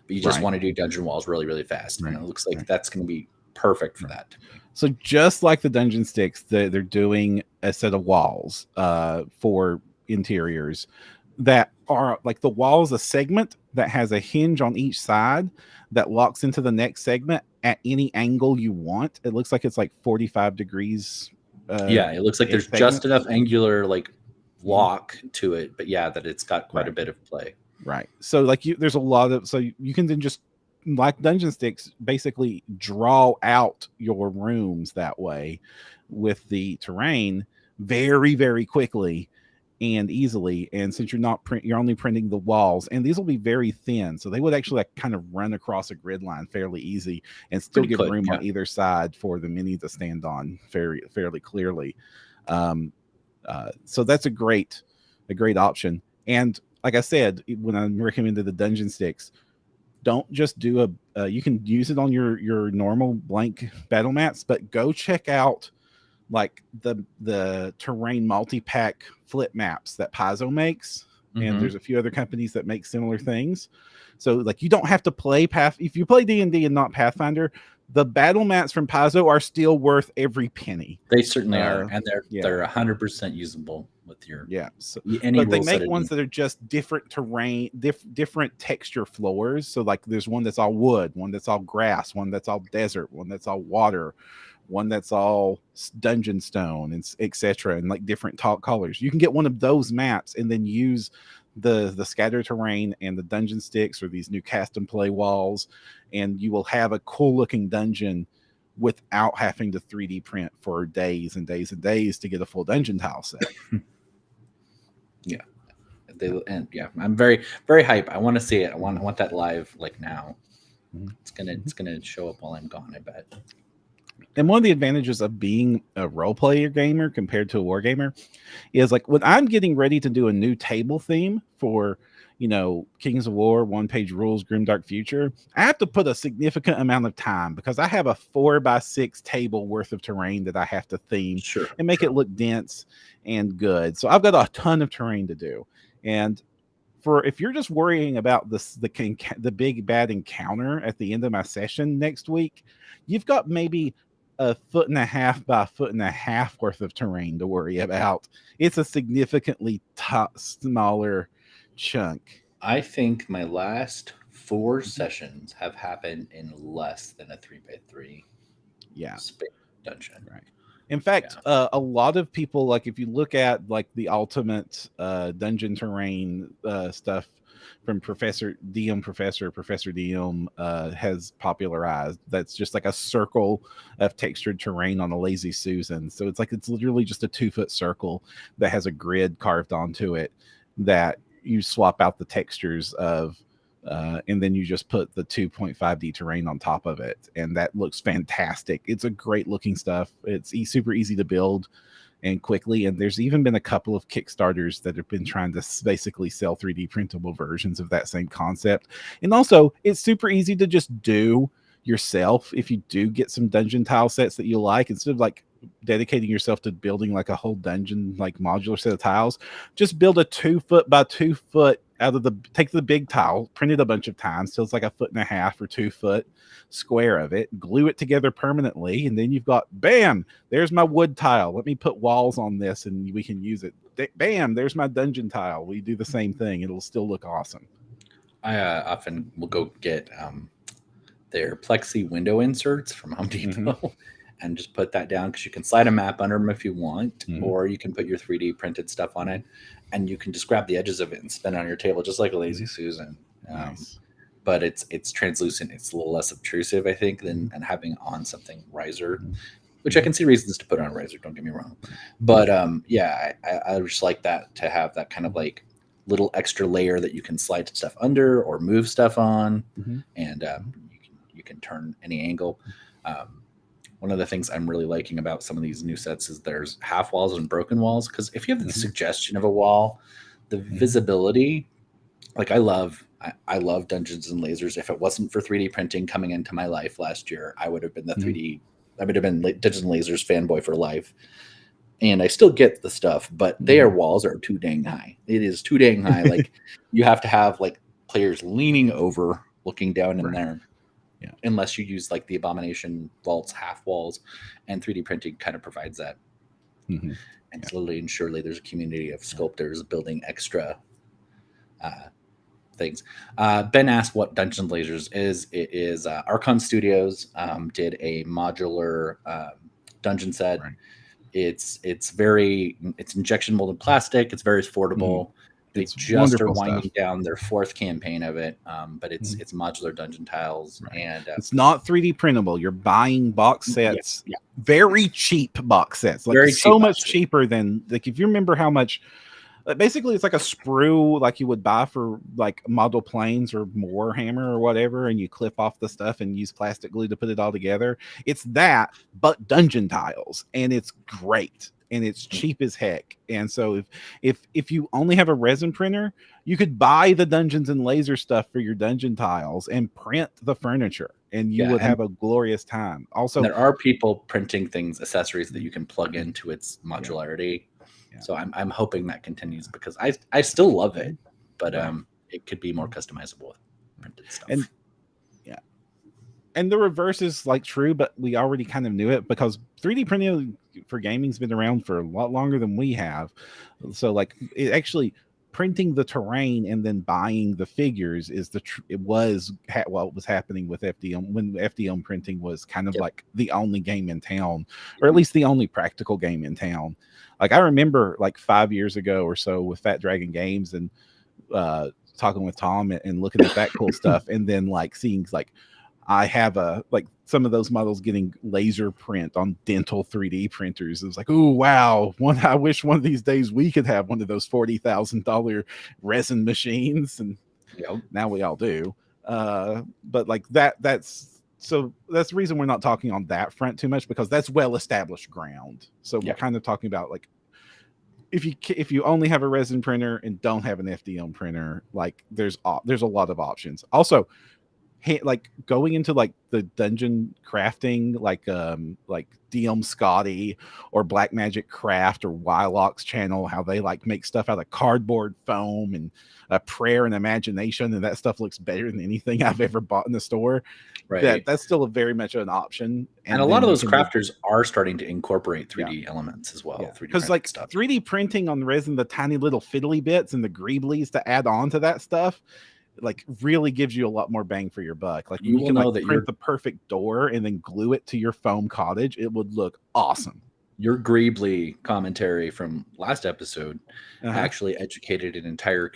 but you just want to do dungeon walls really, really fast. And it looks like that's going to be perfect for that. So just like the Dungeon Sticks, they're doing a set of walls for interiors that are like the wall is a segment that has a hinge on each side that locks into the next segment at any angle you want. It looks like it's like 45 degrees. It looks like there's just enough angular like lock to it, but that it's got quite a bit of play. Right. So like there's a lot of, so you can then just, like Dungeon Sticks, basically draw out your rooms that way with the terrain very, very quickly and easily. And since you're only printing the walls, and these will be very thin, so they would actually like kind of run across a grid line fairly easy and still give room on either side for the mini to stand on fairly clearly. So that's a great option. And like I said, when I recommended the Dungeon Sticks, don't just do you can use it on your normal blank battle mats, but go check out like the terrain multi-pack flip maps that Paizo makes. And there's a few other companies that make similar things. So like you don't have to play if you play D&D and not Pathfinder, the battle mats from Paizo are still worth every penny. They certainly are, and they're 100% usable with your So, any but they make ones that are just different terrain, different texture floors. So like there's one that's all wood, one that's all grass, one that's all desert, one that's all water, one that's all dungeon stone, and etc. And like different colors. You can get one of those maps and then use the scatter terrain and the Dungeon Sticks or these new Cast and Play walls, and you will have a cool looking dungeon without having to 3D print for days and days and days to get a full dungeon tile set. Yeah. I'm very, very hype. I want to see it. I want that live like now. It's gonna show up while I'm gone, I bet. And one of the advantages of being a role player gamer compared to a war gamer is like when I'm getting ready to do a new table theme for, Kings of War, 1-page rules, Grimdark Future, I have to put a significant amount of time because I have a 4x6 table worth of terrain that I have to theme and make it look dense and good. So I've got a ton of terrain to do. And if you're just worrying about the big bad encounter at the end of my session next week, you've got maybe a 1.5 by 1.5 feet worth of terrain to worry about. It's a significantly smaller chunk. I think my last 4 sessions have happened in less than a 3x3 space dungeon. Right. In fact, a lot of people, like if you look at like the ultimate dungeon terrain stuff from Professor Diem has popularized, that's just like a circle of textured terrain on a Lazy Susan. So it's literally just a 2-foot circle that has a grid carved onto it that you swap out the textures of, and then you just put the 2.5D terrain on top of it, and that looks fantastic. It's a great looking stuff. It's super easy to build and quickly, and there's even been a couple of Kickstarters that have been trying to basically sell 3D printable versions of that same concept. And also, it's super easy to just do yourself if you do get some dungeon tile sets that you like. Instead of like dedicating yourself to building like a whole dungeon like modular set of tiles, just build a 2-foot by 2-foot take the big tile, print it a bunch of times till it's like a 1.5 feet or 2-foot square of it, glue it together permanently, and then you've got, bam, there's my wood tile. Let me put walls on this and we can use it. Bam, there's my dungeon tile. We do the same thing. It'll still look awesome. I often will go get their plexi window inserts from Home Depot and just put that down, because you can slide a map under them if you want, or you can put your 3D printed stuff on it, and you can just grab the edges of it and spin it on your table just like a Lazy Susan. Nice. But it's translucent. It's a little less obtrusive, I think, than having on something riser, which I can see reasons to put on riser. Don't get me wrong, but I just like that, to have that kind of like little extra layer that you can slide stuff under or move stuff on, and you can turn any angle. One of the things I'm really liking about some of these new sets is there's half walls and broken walls, because if you have the suggestion of a wall, the visibility, like I love Dungeons and Lasers. If it wasn't for 3D printing coming into my life last year, I would have been I would have been Dungeons and Lasers fanboy for life. And I still get the stuff, but their walls are too dang high. It is too dang high. Like you have to have like players leaning over, looking down in there. Yeah. Unless you use like the Abomination vaults, half walls, and 3D printing kind of provides that. And slowly and surely there's a community of sculptors building extra things. Ben asked what Dungeons Lasers is. It is Archon Studios did a modular dungeon set. Right. It's injection molded plastic. It's very affordable. They just are winding down their 4th campaign of it, but it's modular dungeon tiles, and it's not 3D printable. You're buying box sets, very cheap box sets, like much cheaper than like if you remember how much. Basically, it's like a sprue like you would buy for like model planes or Warhammer or whatever, and you clip off the stuff and use plastic glue to put it all together. It's that, but dungeon tiles, and it's great. And it's cheap as heck. And so if you only have a resin printer, you could buy the Dungeons and Laser stuff for your dungeon tiles and print the furniture, and you would have a glorious time. Also, there are people printing accessories that you can plug into its modularity. So I'm hoping that continues, because I still love it, but it could be more customizable with printed stuff. And the reverse is like true, but we already kind of knew it, because 3D printing for gaming's been around for a lot longer than we have. So like it actually printing the terrain and then buying the figures is what was happening with FDM when FDM printing was kind of like the only game in town, or at least the only practical game in town. Like I remember like 5 years ago or so with Fat Dragon Games and talking with Tom and looking at that cool stuff, and then like seeing like I have like some of those models getting laser print on dental 3D printers. It was like, oh wow, I wish one of these days we could have one of those $40,000 resin machines, and now we all do. But like that's the reason we're not talking on that front too much, because that's well established ground. So we're kind of talking about like if you only have a resin printer and don't have an FDM printer, like there's a lot of options. Also, like going into like the dungeon crafting, like DM Scotty or Black Magic Craft or Wylock's channel, how they like make stuff out of cardboard foam and a prayer and imagination, and that stuff looks better than anything I've ever bought in the store. Right. That's still very much an option. And a lot of those crafters are starting to incorporate 3D elements as well. Because like stuff. 3D printing on resin, the tiny little fiddly bits and the greeblies to add on to that stuff, like really gives you a lot more bang for your buck. Like you can know that print the perfect door and then glue it to your foam cottage. It would look awesome. Your Greebly commentary from last episode actually educated an entire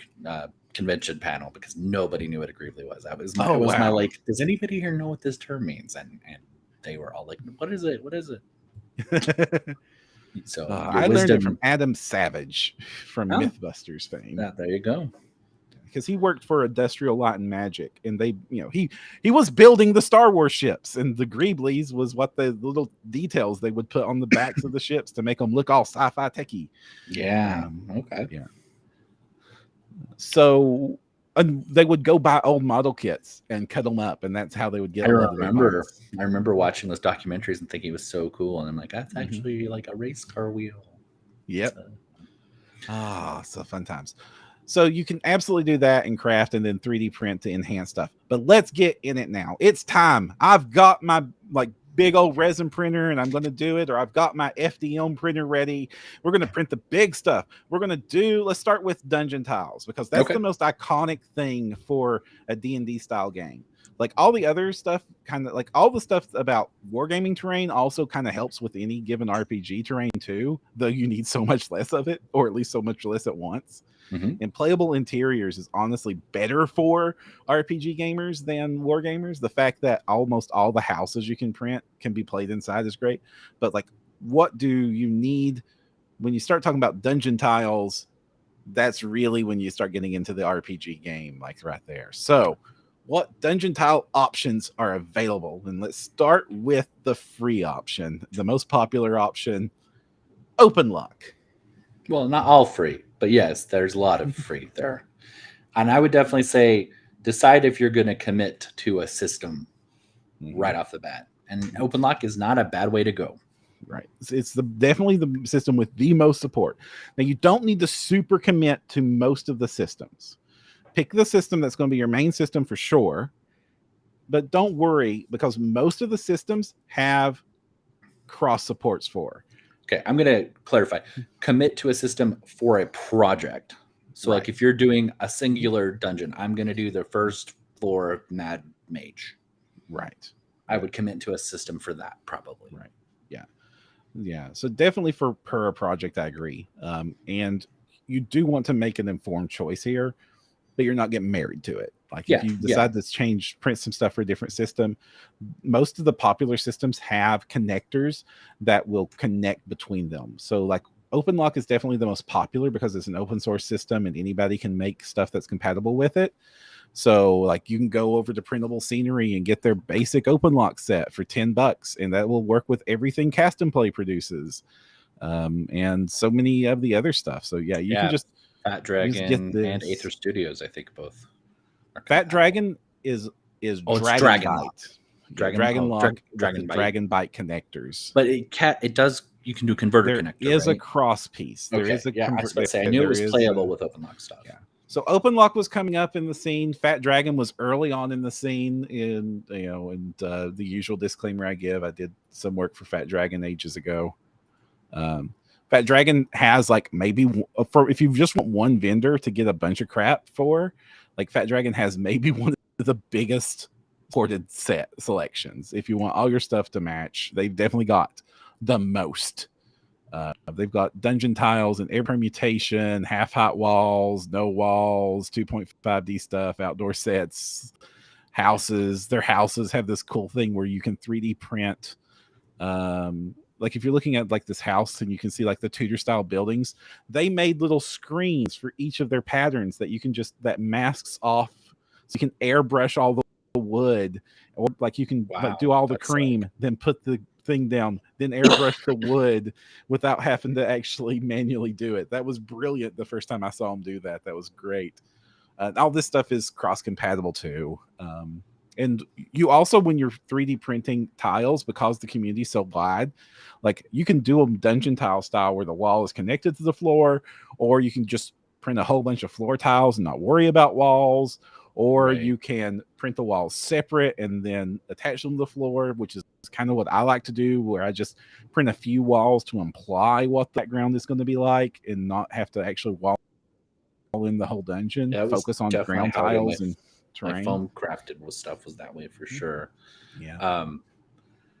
convention panel, because nobody knew what a Greebly was. That was my, my like, does anybody here know what this term means? And they were all like, what is it? What is it? So I learned it from Adam Savage from Mythbusters fame. There you go. Because he worked for Industrial Light and Magic, and they, he was building the Star Wars ships, and the Greeblies was what the little details they would put on the backs of the ships to make them look all sci-fi techy. Yeah. Okay. Yeah. So they would go buy old model kits and cut them up, and that's how they would get. I remember watching those documentaries and thinking it was so cool, and I'm like, that's actually like a race car wheel. Yep. So fun times. So you can absolutely do that and craft and then 3D print to enhance stuff. But let's get in it now. It's time. I've got my like big old resin printer and I'm going to do it, or I've got my FDM printer ready. We're going to print the big stuff. Let's start with dungeon tiles, because that's the most iconic thing for a D&D style game. Like all the other stuff, kind of like all the stuff about wargaming terrain also kind of helps with any given RPG terrain too, though you need so much less of it, or at least so much less at once. And playable interiors is honestly better for RPG gamers than war gamers. The fact that almost all the houses you can print can be played inside is great. But like, what do you need when you start talking about dungeon tiles? That's really when you start getting into the RPG game, like right there. So what dungeon tile options are available? And let's start with the free option, the most popular option, OpenLock. Well, not all free, but yes, there's a lot of free there. And I would definitely say decide if you're going to commit to a system right off the bat. And OpenLock is not a bad way to go. Right. It's definitely the system with the most support. Now, you don't need to super commit to most of the systems. Pick the system that's going to be your main system for sure. But don't worry, because most of the systems have cross supports for. Okay, I'm going to clarify. Commit to a system for a project. So like if you're doing a singular dungeon, I'm going to do the first floor of Mad Mage. Right. I would commit to a system for that probably. Right. Yeah. Yeah. So definitely per project, I agree. And you do want to make an informed choice here, but you're not getting married to it. Like if you decide to print some stuff for a different system, most of the popular systems have connectors that will connect between them. So like OpenLock is definitely the most popular because it's an open source system and anybody can make stuff that's compatible with it. So like you can go over to Printable Scenery and get their basic OpenLock set for $10, and that will work with everything Cast and Play produces, and so many of the other stuff. So you can just Fat Dragon and Aether Studios, I think both. Fat Dragon is Dragon Bite connectors, but it does. You can do converter connector. There is a cross piece. There is a I knew it was playable with OpenLock stuff. Yeah. So OpenLock was coming up in the scene. Fat Dragon was early on in the scene. The usual disclaimer I give: I did some work for Fat Dragon ages ago. Fat Dragon has like maybe if you just want one vendor to get a bunch of crap for, like Fat Dragon has maybe one of the biggest ported set selections. If you want all your stuff to match, they've definitely got the most. They've got dungeon tiles and every permutation, half height walls, no walls, 2.5D stuff, outdoor sets, houses. Their houses have this cool thing where you can 3D print. Like if you're looking at like this house and you can see like the Tudor style buildings, they made little screens for each of their patterns that you can that masks off, so you can airbrush all the wood, or like you can like do all the cream, then put the thing down, then airbrush the wood without having to actually manually do it. That was brilliant the first time I saw them do that. That was great. All this stuff is cross compatible too. And you also, when you're 3D printing tiles, because the community is so wide, like you can do them dungeon tile style where the wall is connected to the floor, or you can just print a whole bunch of floor tiles and not worry about walls, or you can print the walls separate and then attach them to the floor, which is kind of what I like to do, where I just print a few walls to imply what the background is going to be like and not have to actually wall in the whole dungeon. Focus on ground tiles and terrain. My foam crafted with stuff was that way for sure. Yeah.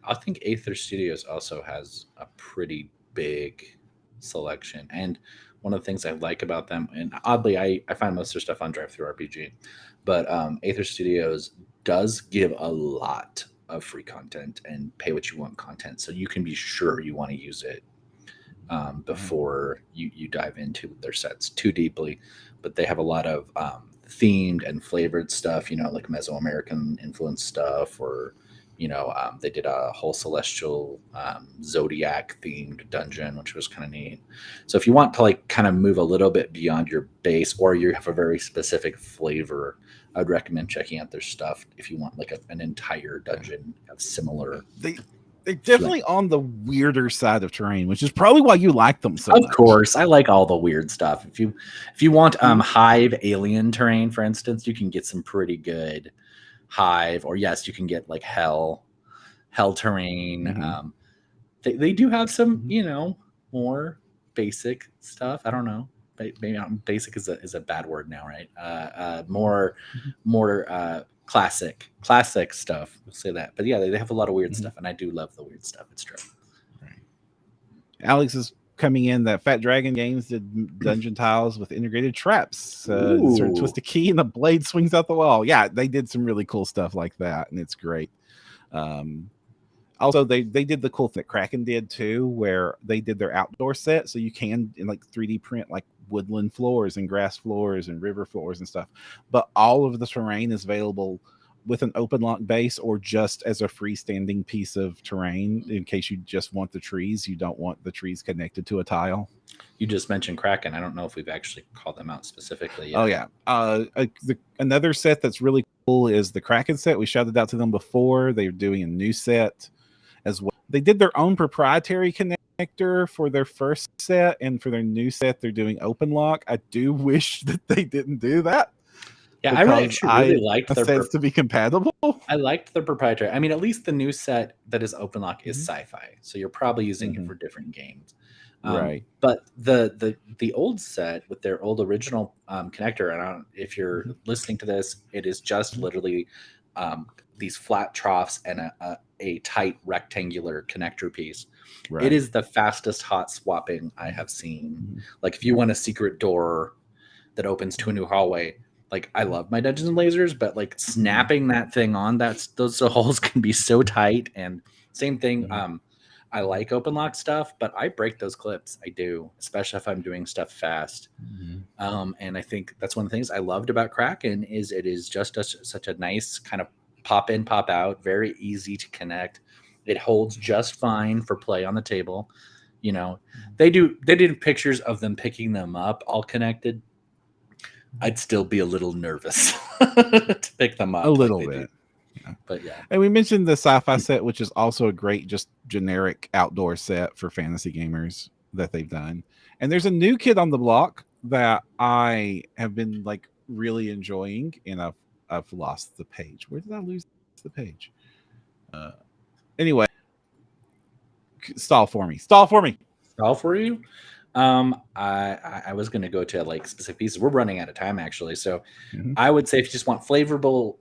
I think Aether Studios also has a pretty big selection, and one of the things I like about them, and oddly I find most of their stuff on DriveThruRPG, but Aether Studios does give a lot of free content and pay what you want content, so you can be sure you want to use it before you dive into their sets too deeply. But they have a lot of themed and flavored stuff, like Mesoamerican influence stuff, or they did a whole celestial zodiac themed dungeon, which was kind of neat. So if you want to like kind of move a little bit beyond your base, or you have a very specific flavor, I would recommend checking out their stuff if you want like an entire dungeon of similar. They're definitely on the weirder side of terrain, which is probably why you like them so much. Of course, I like all the weird stuff. If you want hive alien terrain, for instance, you can get some pretty good hive, or yes, you can get like hell terrain. They do have some more basic stuff. I don't know, maybe basic is a bad word now, right? More classic stuff, we'll say that. But yeah, they have a lot of weird stuff, and I do love the weird stuff. It's true. Right. Alex is coming in that Fat Dragon Games did dungeon tiles with integrated traps. Sort of twist a key and the blade swings out the wall. Yeah, they did some really cool stuff like that, and it's great. Also, they did the cool thing that Kraken did too, where they did their outdoor set, so you can like 3D print like woodland floors and grass floors and river floors and stuff. But all of the terrain is available with an open lock base, or just as a freestanding piece of terrain in case you just want the trees. You don't want the trees connected to a tile. You just mentioned Kraken. I don't know if we've actually called them out specifically yet. Oh yeah. Another set that's really cool is the Kraken set. We shouted out to them before. They're doing a new set as well. They did their own proprietary connector for their first set, and for their new set they're doing open lock. I do wish that they didn't do that. Yeah, I really liked their sets to be compatible. I liked the proprietary. I mean, at least the new set that is open lock is sci-fi, so you're probably using it for different games. Right. But the old set with their old original connector, and if you're listening to this, it is just literally these flat troughs and a tight rectangular connector piece. Right. It is the fastest hot swapping I have seen. Like if you want a secret door that opens to a new hallway, like I love my Dungeons and Lasers, but like snapping that thing on, those holes can be so tight. And same thing. I like open lock stuff, but I break those clips. I do, especially if I'm doing stuff fast. And I think that's one of the things I loved about Kraken is it is just such a nice kind of pop in, pop out, very easy to connect. It holds just fine for play on the table. They did pictures of them picking them up all connected. I'd still be a little nervous to pick them up. A little bit. Yeah. But yeah. And we mentioned the sci-fi set, which is also a great, just generic outdoor set for fantasy gamers that they've done. And there's a new kid on the block that I have been like really enjoying, and I've lost the page. Where did I lose the page? Anyway, stall for me. Stall for you. I was going to go to like specific pieces. We're running out of time actually. So I would say if you just want flavorful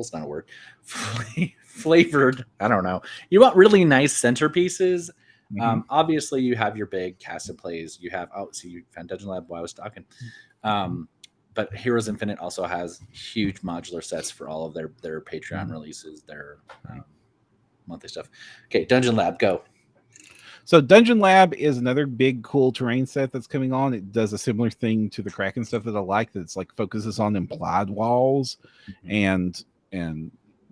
is not a word. Flavored. I don't know. You want really nice centerpieces. Obviously you have your big cast of plays. You have, so you found Dungeon Lab while I was talking. but Heroes Infinite also has huge modular sets for all of their Patreon releases, their monthly stuff. Okay, Dungeon Lab, go. So Dungeon Lab is another big cool terrain set that's coming on. It does a similar thing to the Kraken stuff that I like. That's like focuses on implied walls and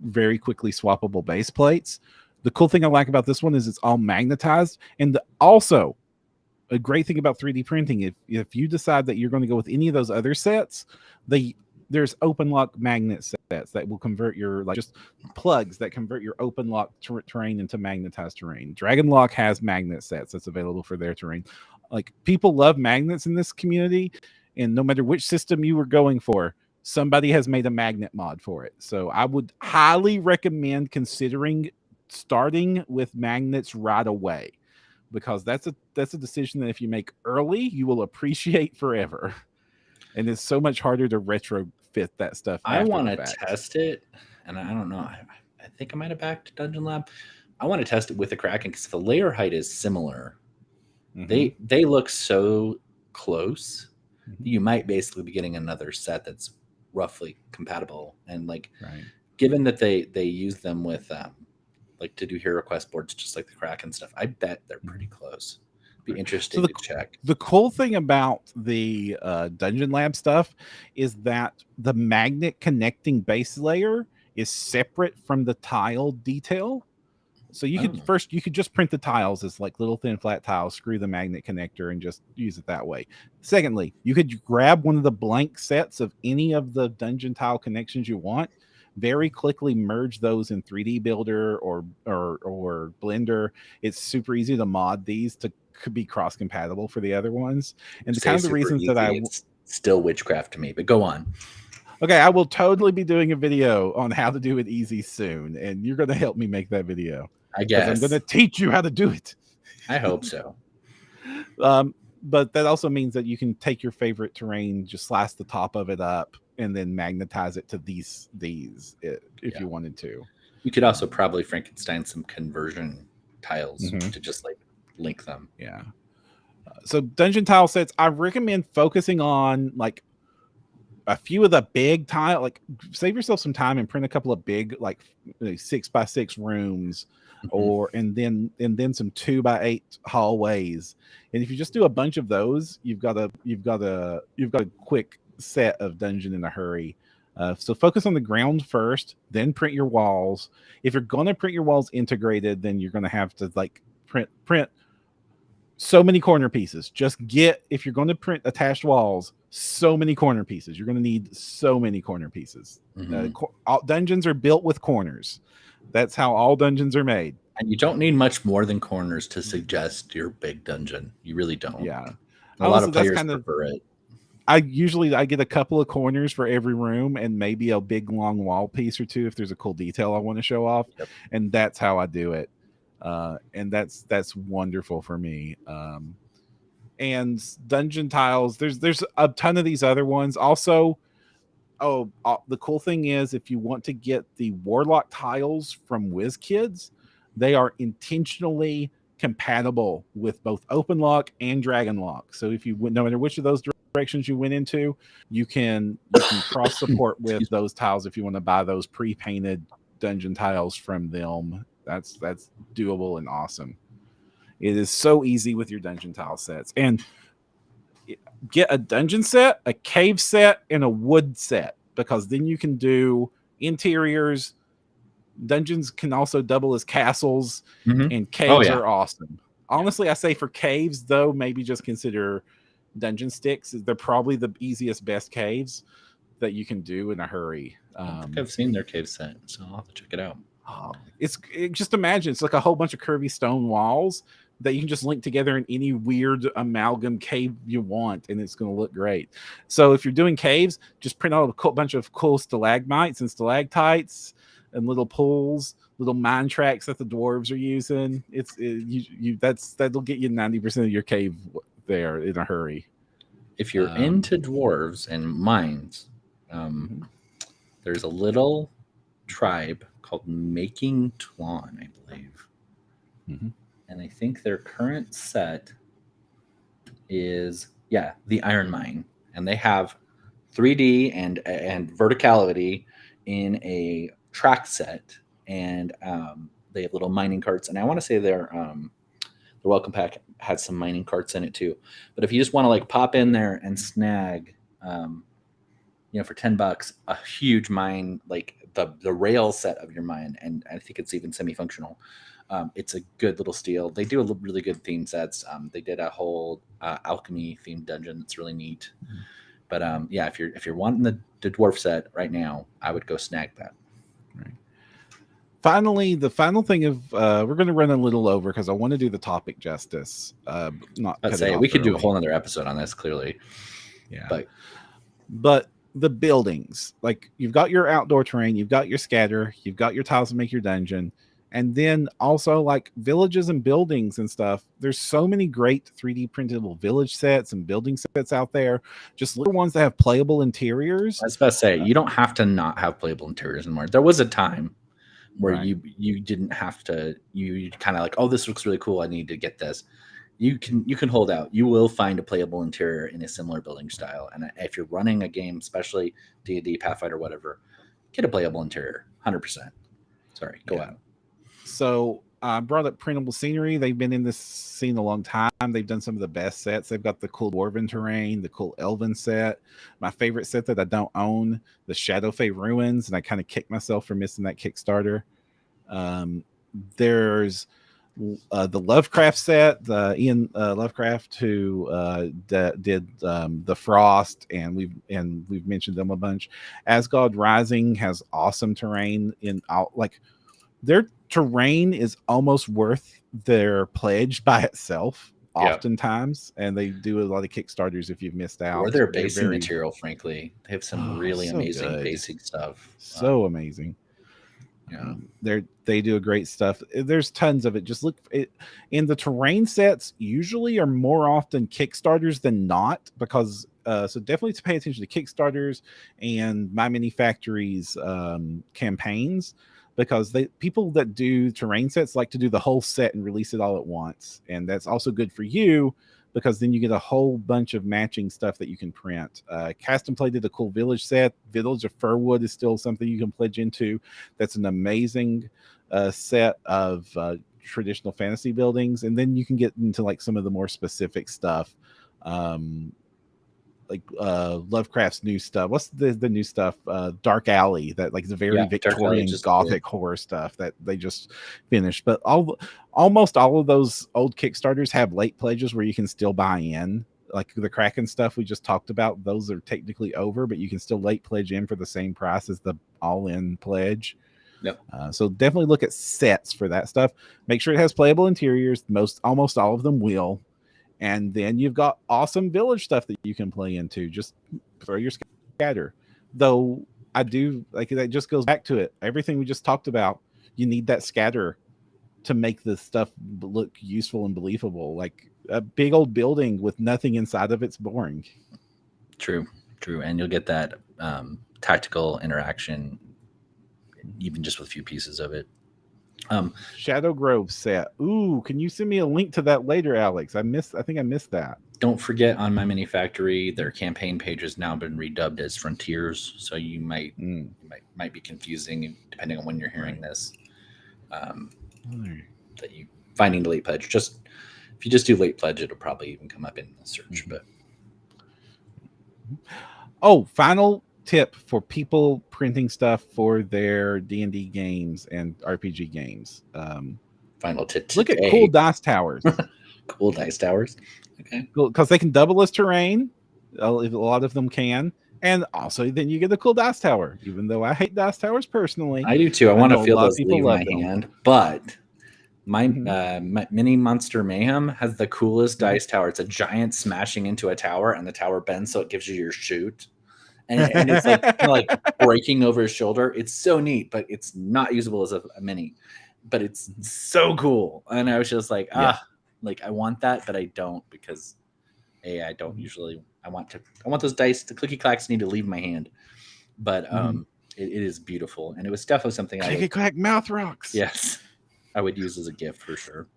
very quickly swappable base plates. The cool thing I like about this one is it's all magnetized, and also a great thing about 3D printing, if you decide that you're going to go with any of those other sets, there's open lock magnet sets that will convert your, like, just plugs that convert your open lock terrain into magnetized terrain. Dragon Lock has magnet sets that's available for their terrain. Like, people love magnets in this community, and no matter which system you were going for, somebody has made a magnet mod for it. So I would highly recommend considering starting with magnets right away, because that's a decision that if you make early, you will appreciate forever. And it's so much harder to retrofit that stuff. I want to test it, and I don't know. I think I might have backed Dungeon Lab. I want to test it with the Kraken because the layer height is similar. They look so close. You might basically be getting another set that's roughly compatible. And like, given that they use them with like to do hero quest boards just like the Kraken stuff, I bet they're pretty close. Be interesting to check. The cool thing about the Dungeon Lab stuff is that the magnet connecting base layer is separate from the tile detail. So you could you could just print the tiles as like little thin flat tiles, screw the magnet connector, and just use it that way. Secondly, you could grab one of the blank sets of any of the dungeon tile connections you want, very quickly merge those in 3D Builder or Blender. It's super easy to mod these to be cross compatible for the other ones. And the kind of the reasons easy, that it's still witchcraft to me, but go on. Okay, I will totally be doing a video on how to do it easy soon, and you're going to help me make that video. I guess I'm going to teach you how to do it. I hope so. But that also means that you can take your favorite terrain, just slice the top of it up, and then magnetize it to these if you wanted to. You could also probably Frankenstein some conversion tiles to just like link them. Yeah. So dungeon tile sets, I recommend focusing on like a few of the big tile, like save yourself some time and print a couple of big, like 6x6 rooms, and then some 2x8 hallways. And if you just do a bunch of those, you've got a quick set of dungeon in a hurry. So focus on the ground first, then print your walls. If you're going to print your walls integrated, then you're going to have to like print so many corner pieces. If you're going to print attached walls, so many corner pieces. You're going to need so many corner pieces. All dungeons are built with corners. That's how all dungeons are made. And you don't need much more than corners to suggest your big dungeon. You really don't. Yeah. A lot of players prefer it. I get a couple of corners for every room and maybe a big long wall piece or two if there's a cool detail I want to show off. And that's how I do it. And that's wonderful for me. And dungeon tiles, there's a ton of these other ones. Also, the cool thing is if you want to get the warlock tiles from WizKids, they are intentionally compatible with both open lock and dragon lock. So if you no matter which of those directions you went into, you can cross support with those tiles if you want to buy those pre-painted dungeon tiles from them. That's doable and awesome. It is so easy with your dungeon tile sets. And get a dungeon set, a cave set, and a wood set, because then you can do interiors. Dungeons can also double as castles, and caves are awesome. Honestly, I say for caves, though, maybe just consider dungeon sticks. They're probably the easiest, best caves that you can do in a hurry. I think I've seen their cave set, so I'll have to check it out. Just imagine it's like a whole bunch of curvy stone walls that you can just link together in any weird amalgam cave you want, and it's going to look great. So if you're doing caves, just print out a bunch of cool stalagmites and stalactites and little pools, little mine tracks that the dwarves are using. That'll get you 90% of your cave there in a hurry. If you're into dwarves and mines, there's a little tribe called Making Tuan, I believe. And I think their current set is the Iron Mine. And they have 3D and verticality in a track set, and they have little mining carts. And I want to say their welcome pack had some mining carts in it too. But if you just want to like pop in there and snag, for $10, a huge mine, like the rail set of your mine, and I think it's even semi-functional. It's a good little steal. They do really good theme sets. They did a whole alchemy themed dungeon that's really neat. But yeah, if you're wanting the dwarf set right now, I would go snag that. Right. Finally, the final thing of we're going to run a little over because I want to do the topic justice. Not Let's say we could do a whole other episode on this. Clearly, yeah. But the buildings, like you've got your outdoor terrain, you've got your scatter, you've got your tiles to make your dungeon. And then also like villages and buildings and stuff. There's so many great 3D printable village sets and building sets out there. Just little ones that have playable interiors. I was about to say, you don't have to not have playable interiors anymore. There was a time where you didn't have to. You kind of like, oh, this looks really cool. I need to get this. You can hold out. You will find a playable interior in a similar building style. And if you're running a game, especially D&D, Pathfinder, whatever, get a playable interior. 100%. Sorry, go out. So I brought up printable scenery. They've been in this scene a long time. They've done some of the best sets. They've got the cool dwarven terrain, the cool elven set. My favorite set that I don't own, the Shadowfey Ruins, and I kind of kicked myself for missing that Kickstarter. There's the Lovecraft set, the Ian Lovecraft, who did the Frost, and we've mentioned them a bunch. Asgard Rising has awesome terrain in like their terrain is almost worth their pledge by itself oftentimes, and they do a lot of Kickstarters if you've missed out. Or their basing material, frankly. They have some really amazing basic stuff. So amazing. They do a great stuff. There's tons of it. Just look in the terrain sets usually are more often Kickstarters than not, because so definitely to pay attention to Kickstarters and My Mini Factory's campaigns, because people that do terrain sets like to do the whole set and release it all at once. And that's also good for you, because then you get a whole bunch of matching stuff that you can print. Cast and Play did a cool village set. Village of Firwood is still something you can pledge into. That's an amazing set of traditional fantasy buildings. And then you can get into like some of the more specific stuff. Like Lovecraft's new stuff. What's the new stuff? Dark Alley, that like the very Victorian Gothic horror stuff that they just finished. But almost all of those old Kickstarters have late pledges where you can still buy in. Like the Kraken stuff we just talked about, those are technically over, but you can still late pledge in for the same price as the all-in pledge. Yep. So definitely look at sets for that stuff. Make sure it has playable interiors. Almost all of them will. And then you've got awesome village stuff that you can play into. Just throw your scatter. Though I do like that, just goes back to it. Everything we just talked about, you need that scatter to make the stuff look useful and believable. Like a big old building with nothing inside of it's boring. True. And you'll get that tactical interaction, even just with a few pieces of it. Shadow Grove set. Ooh, can you send me a link to that later, Alex? I think I missed that. Don't forget, on My Mini Factory, their campaign page has now been redubbed as Frontiers, so you might be confusing depending on when you're hearing this. That you finding the late pledge. Just if you just do late pledge, it'll probably even come up in the search. But final tip for people printing stuff for their D&D games and RPG games. Final tip. Look at cool dice towers. Cool dice towers. Okay. Because they can double as terrain. A lot of them can. And also then you get a cool dice tower. Even though I hate dice towers personally. I do too. I want to feel those leave my hand. But my Mini Monster Mayhem has the coolest dice tower. It's a giant smashing into a tower, and the tower bends so it gives you your shoot. And it's like breaking over his shoulder. It's so neat, but it's not usable as a mini. But it's so cool. And I was just like, like I want that, but I don't, because I don't usually. I want those dice. The clicky clacks need to leave my hand. But it is beautiful, and it was definitely something clicky clack mouth rocks. Yes, I would use as a gift for sure.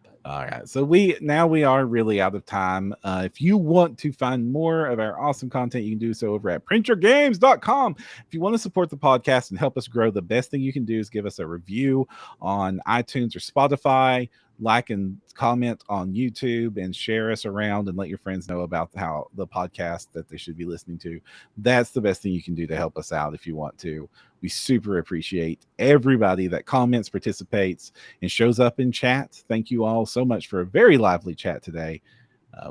But All right. So we are really out of time. If you want to find more of our awesome content, you can do so over at printyourgames.com. If you want to support the podcast and help us grow, the best thing you can do is give us a review on iTunes or Spotify, like and comment on YouTube, and share us around and let your friends know about how the podcast that they should be listening to. That's the best thing you can do to help us out if you want to. We super appreciate everybody that comments, participates, and shows up in chat. Thank you all so much for a very lively chat today.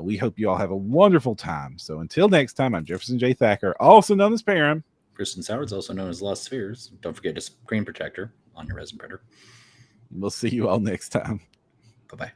We hope you all have a wonderful time. So until next time, I'm Jefferson J. Thacker, also known as Param. Kristin Soward's also known as Lost Spheres. Don't forget a screen protector on your resin printer. We'll see you all next time. Bye-bye.